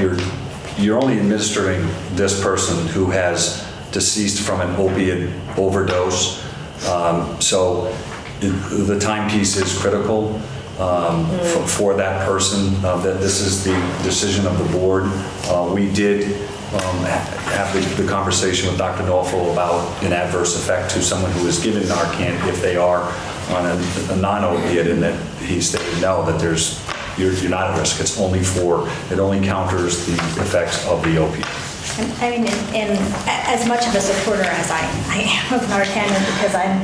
you're only administering this person who has deceased from an opiate overdose. So the timepiece is critical for that person. That this is the decision of the board. We did have the conversation with Dr. Dolfo about an adverse effect to someone who is given Narcan if they are on a non-opiate, and that he stated no, that you're not at risk. It only counters the effects of the opiate. I mean, in as much of a supporter as I am of Narcan, because I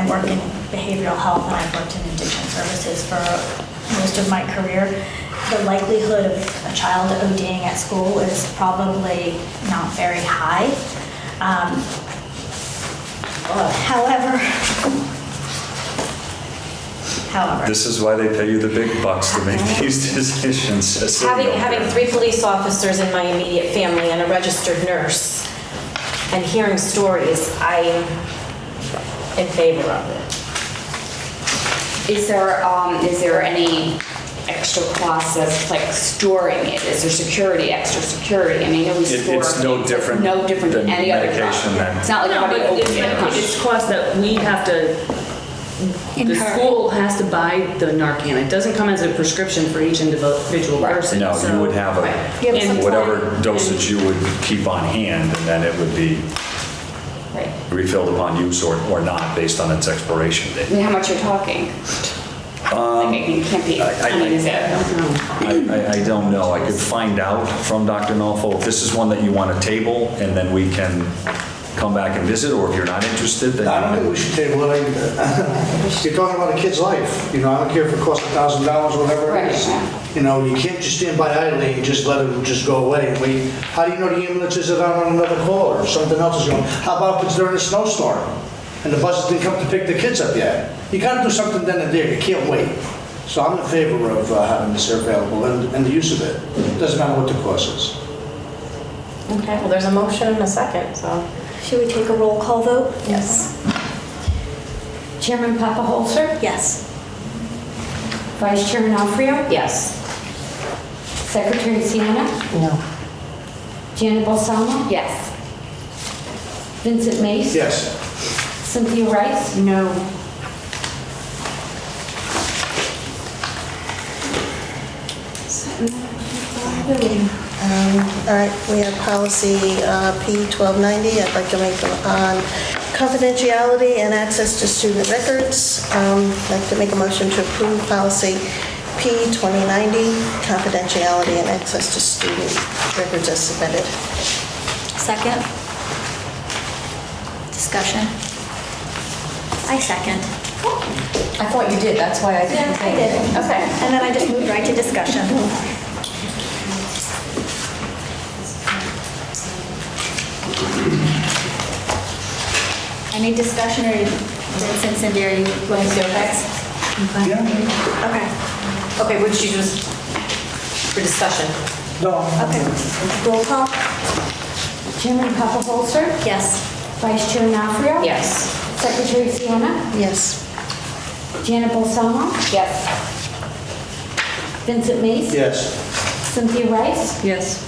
work in behavioral health and I've worked in addiction services for most of my career, the likelihood of a child ODing at school is probably not very high. However, This is why they pay you the big bucks to make these decisions. just so you know. Having 3 police officers in my immediate family and a registered nurse, and hearing stories, I'm in favor of it. Is there any extra cost of like storing it? Is there extra security? I mean, I know we store. It's no things, different no different than any other medication drug. than- It's not like No, everybody but opening it. it's cost that we have to, the school has to buy the Narcan. It doesn't come as a prescription for each individual person. No, so- you would have And- whatever dosage you would keep on hand, and then it would be refilled upon use or not, based on its expiration date. I mean, how much you're talking? Like, it can't be, I mean, is it? I don't know. I could find out from Dr. Nolfo if this is one that you want to table, and then we can come back and visit, or if you're not interested, then... I don't think we should table it. You're talking about a kid's life. You know, I don't care if it costs $1,000, whatever it is. You know, you can't just stand by idly and just let it just go away and wait. How do you know the ambulance isn't on another call or something else is going? How about if it's during a snowstorm and the buses didn't come to pick the kids up yet? You got to do something then and there. You can't wait. So I'm in favor of having this here available and the use of it. Doesn't matter what the cost is. Okay, well, there's a motion and a second, so. should we take a roll call vote? Yes. Chairman Papa Holzer? Yes. Vice Chairman Alfrio? Yes. Secretary Sienna? No. Janet Balsamo? Yes. Vincent Mace? Yes. Cynthia Rice? No. All right, we have policy P1290. I'd like to make them on confidentiality and access to student records. I'd like to make a motion to approve policy P2090, confidentiality and access to student records as submitted. Second. Discussion. I second. I thought you did, that's why I didn't Yeah, I think. did. Okay. And then I just moved right to discussion. Any discussion, or Vincent, Cindy, are you going to go next? Okay. Okay, would you just, for discussion? No. Okay. Roll call? Chairman Papa Holzer? Yes. Vice Chairman Alfrio? Yes. Secretary Sienna? Yes. Janet Balsamo? Yes. Vincent Mace? Yes. Cynthia Rice? Yes.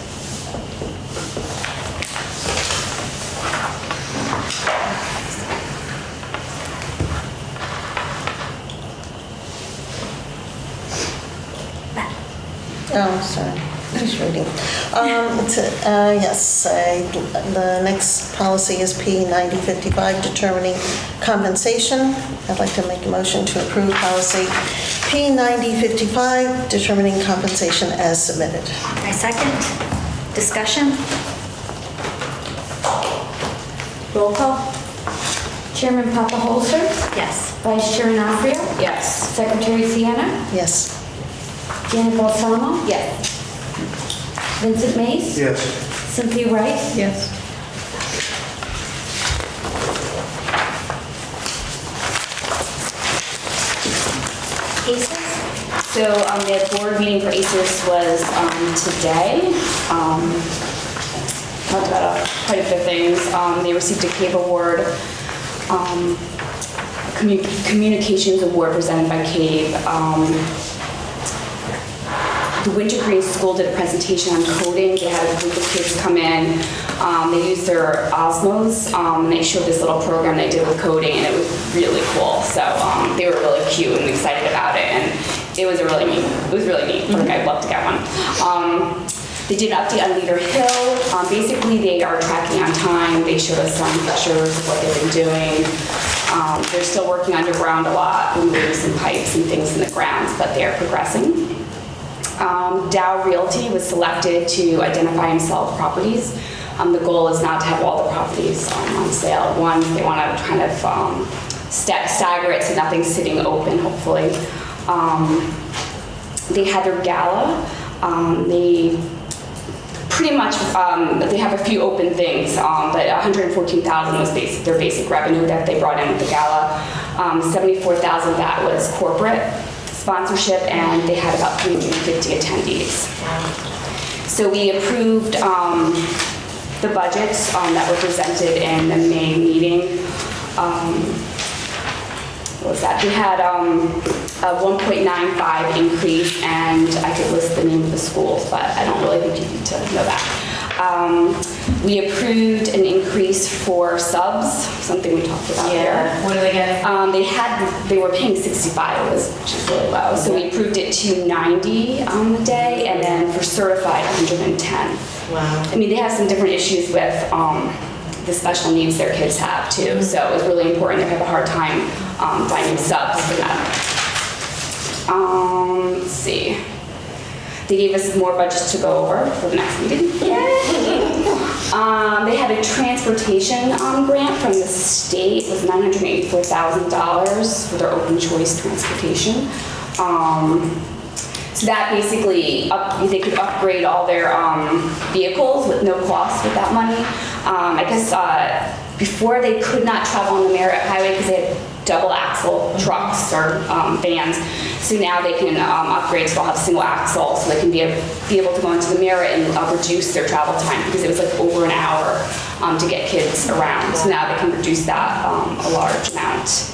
Oh, sorry, just reading. Yes, the next policy is P9055, determining compensation. I'd like to make a motion to approve policy P9055, determining compensation as submitted. I second. Discussion. Roll call? Chairman Papa Holzer? Yes. Vice Chairman Alfrio? Yes. Secretary Sienna? Yes. Janet Balsamo? Yes. Vincent Mace? Yes. Cynthia Rice? Yes. ACES? So the board meeting for ACES was today. Talked about quite a few things. They received a CAVE award, communications award presented by CAVE. The Wintergreen School did a presentation on coding. They had a group of kids come in. They used their Osmos, and they showed this little program they did with coding, and it was really cool. So they were really cute and excited about it, and it was really neat. I'd love to get one. They did an update on Leader Hill. Basically, they are tracking on time. They showed us some pictures of what they've been doing. They're still working underground a lot, moving some pipes and things in the grounds, but they are progressing. Dow Realty was selected to identify and sell properties. The goal is not to have all the properties on sale at once. They want to kind of stagger it so nothing's sitting open, hopefully. They had their gala. They pretty much, they have a few open things, but 114,000 was their basic revenue that they brought in with the gala. 74,000 that was corporate sponsorship, and they had about 350 attendees. So we approved the budgets that were presented in the May meeting. What was that? We had a 1.95 increase, and I could list the name of the schools, but I don't really think you need to know that. We approved an increase for subs, something we talked about here. What are they getting? They were paying 65, which is really low. So we approved it to 90 on the day, and then for certified, 110. Wow. I mean, they have some different issues with the special needs their kids have too. So it was really important. They have a hard time finding subs for them. Let's see. They gave us more budgets to go over for the next meeting. They had a transportation grant from the state. It was $984,000 for their open choice transportation. So that basically, they could upgrade all their vehicles with no cost with that money. I guess before they could not travel on the Merritt Highway because they had double axle trucks or vans. So now they can upgrade, so they'll have single axle, so they can be able to go into the Merritt and reduce their travel time, because it was like over an hour to get kids around. So now they can reduce that a large amount.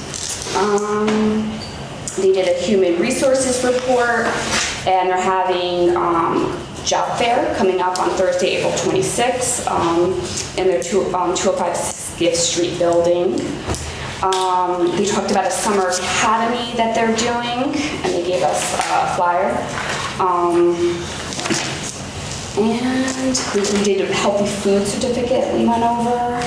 They did a human resources report, and they're having job fair coming up on Thursday, April 26th, in their 205 Gift Street building. They talked about a summer academy that they're doing, and they gave us a flyer. And we did a healthy food certificate we went over.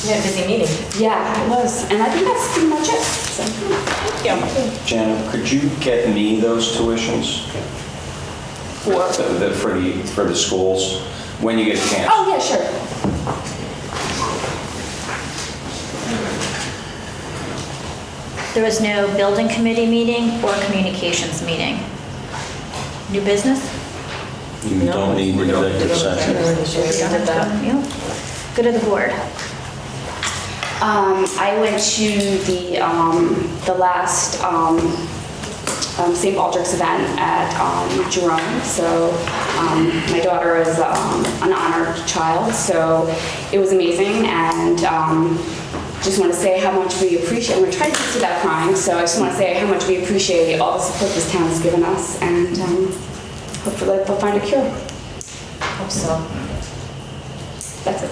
You had a busy meeting. Yeah, it was. And I think that's pretty much it. So, thank you. Janet, could you get me those tuitions? For the schools, when you get a chance? Oh, yeah, sure. There was no building committee meeting or communications meeting. New business? You don't need the executive session. Go to the board. I went to the last St. Baldrick's event at Jerome. So my daughter is an honored child, so it was amazing, and just want to say how much we appreciate. I'm going to try to get without crying, so I just want to say how much we appreciate all the support this town has given us, and hopefully they'll find a cure. Hope so. That's it.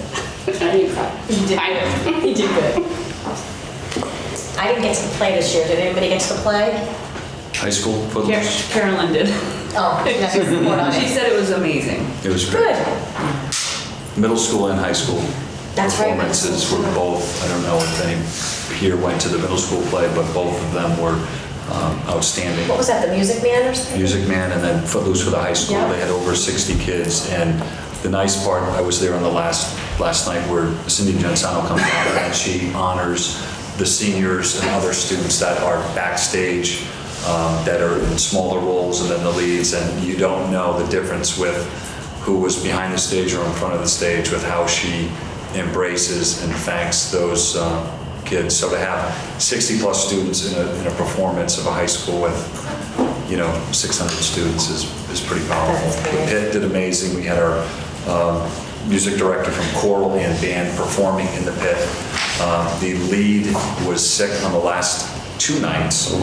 I didn't cry. You did good. You did good. I didn't get to the play this year. Did anybody get to the play? High school footloose. Carolyn did. Oh, that's a report on it. She said it was amazing. It was great. Good. Middle school and high school That's right. performances were both, I don't know if any here went to the middle school play, but both of them were outstanding. What was that, the Music Man or something? Music Man, and then Footloose for the high school. Yeah. They had over 60 kids, and the nice part, I was there on the last night where Cindy Gensano comes out and she honors the seniors and other students that are backstage, that are in smaller roles, and then the leads, and you don't know the difference with who was behind the stage or in front of the stage with how she embraces and thanks those kids. So to have 60 plus students in a performance of a high school with 600 students is pretty powerful. The pit did amazing. We had our music director from choral and band performing in the pit. The lead was sick on the last 2 nights.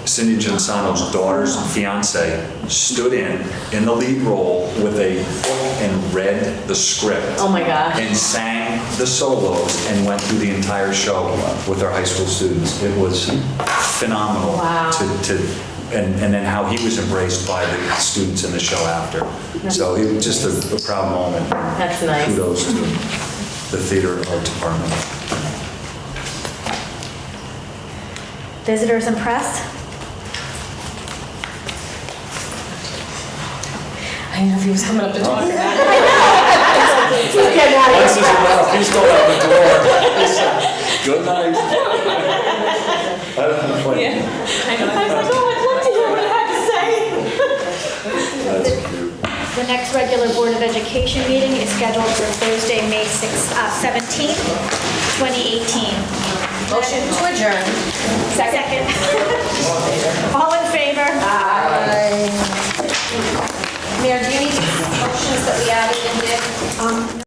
Cindy Gensano's daughter's fiance stood in the lead role with a book and read the script. Oh my gosh. And sang the solos and went through the entire show with our high school students. It was phenomenal. Wow. And then how he was embraced by the students in the show after. So it was just a proud moment. That's nice. Kudos to the theater and art department. Visitors and press? I didn't know if he was coming up to talk about it. Once is enough, he's going out the door. Good night. I don't know what. Yeah. I know. I was like, oh, I'd love to hear what it had to say. That's cute. regular Board of Education meeting is scheduled for Thursday, May 17th, 2018. Motion to adjourn. Second. All in favor? Mayor, do you need motions that we added in there?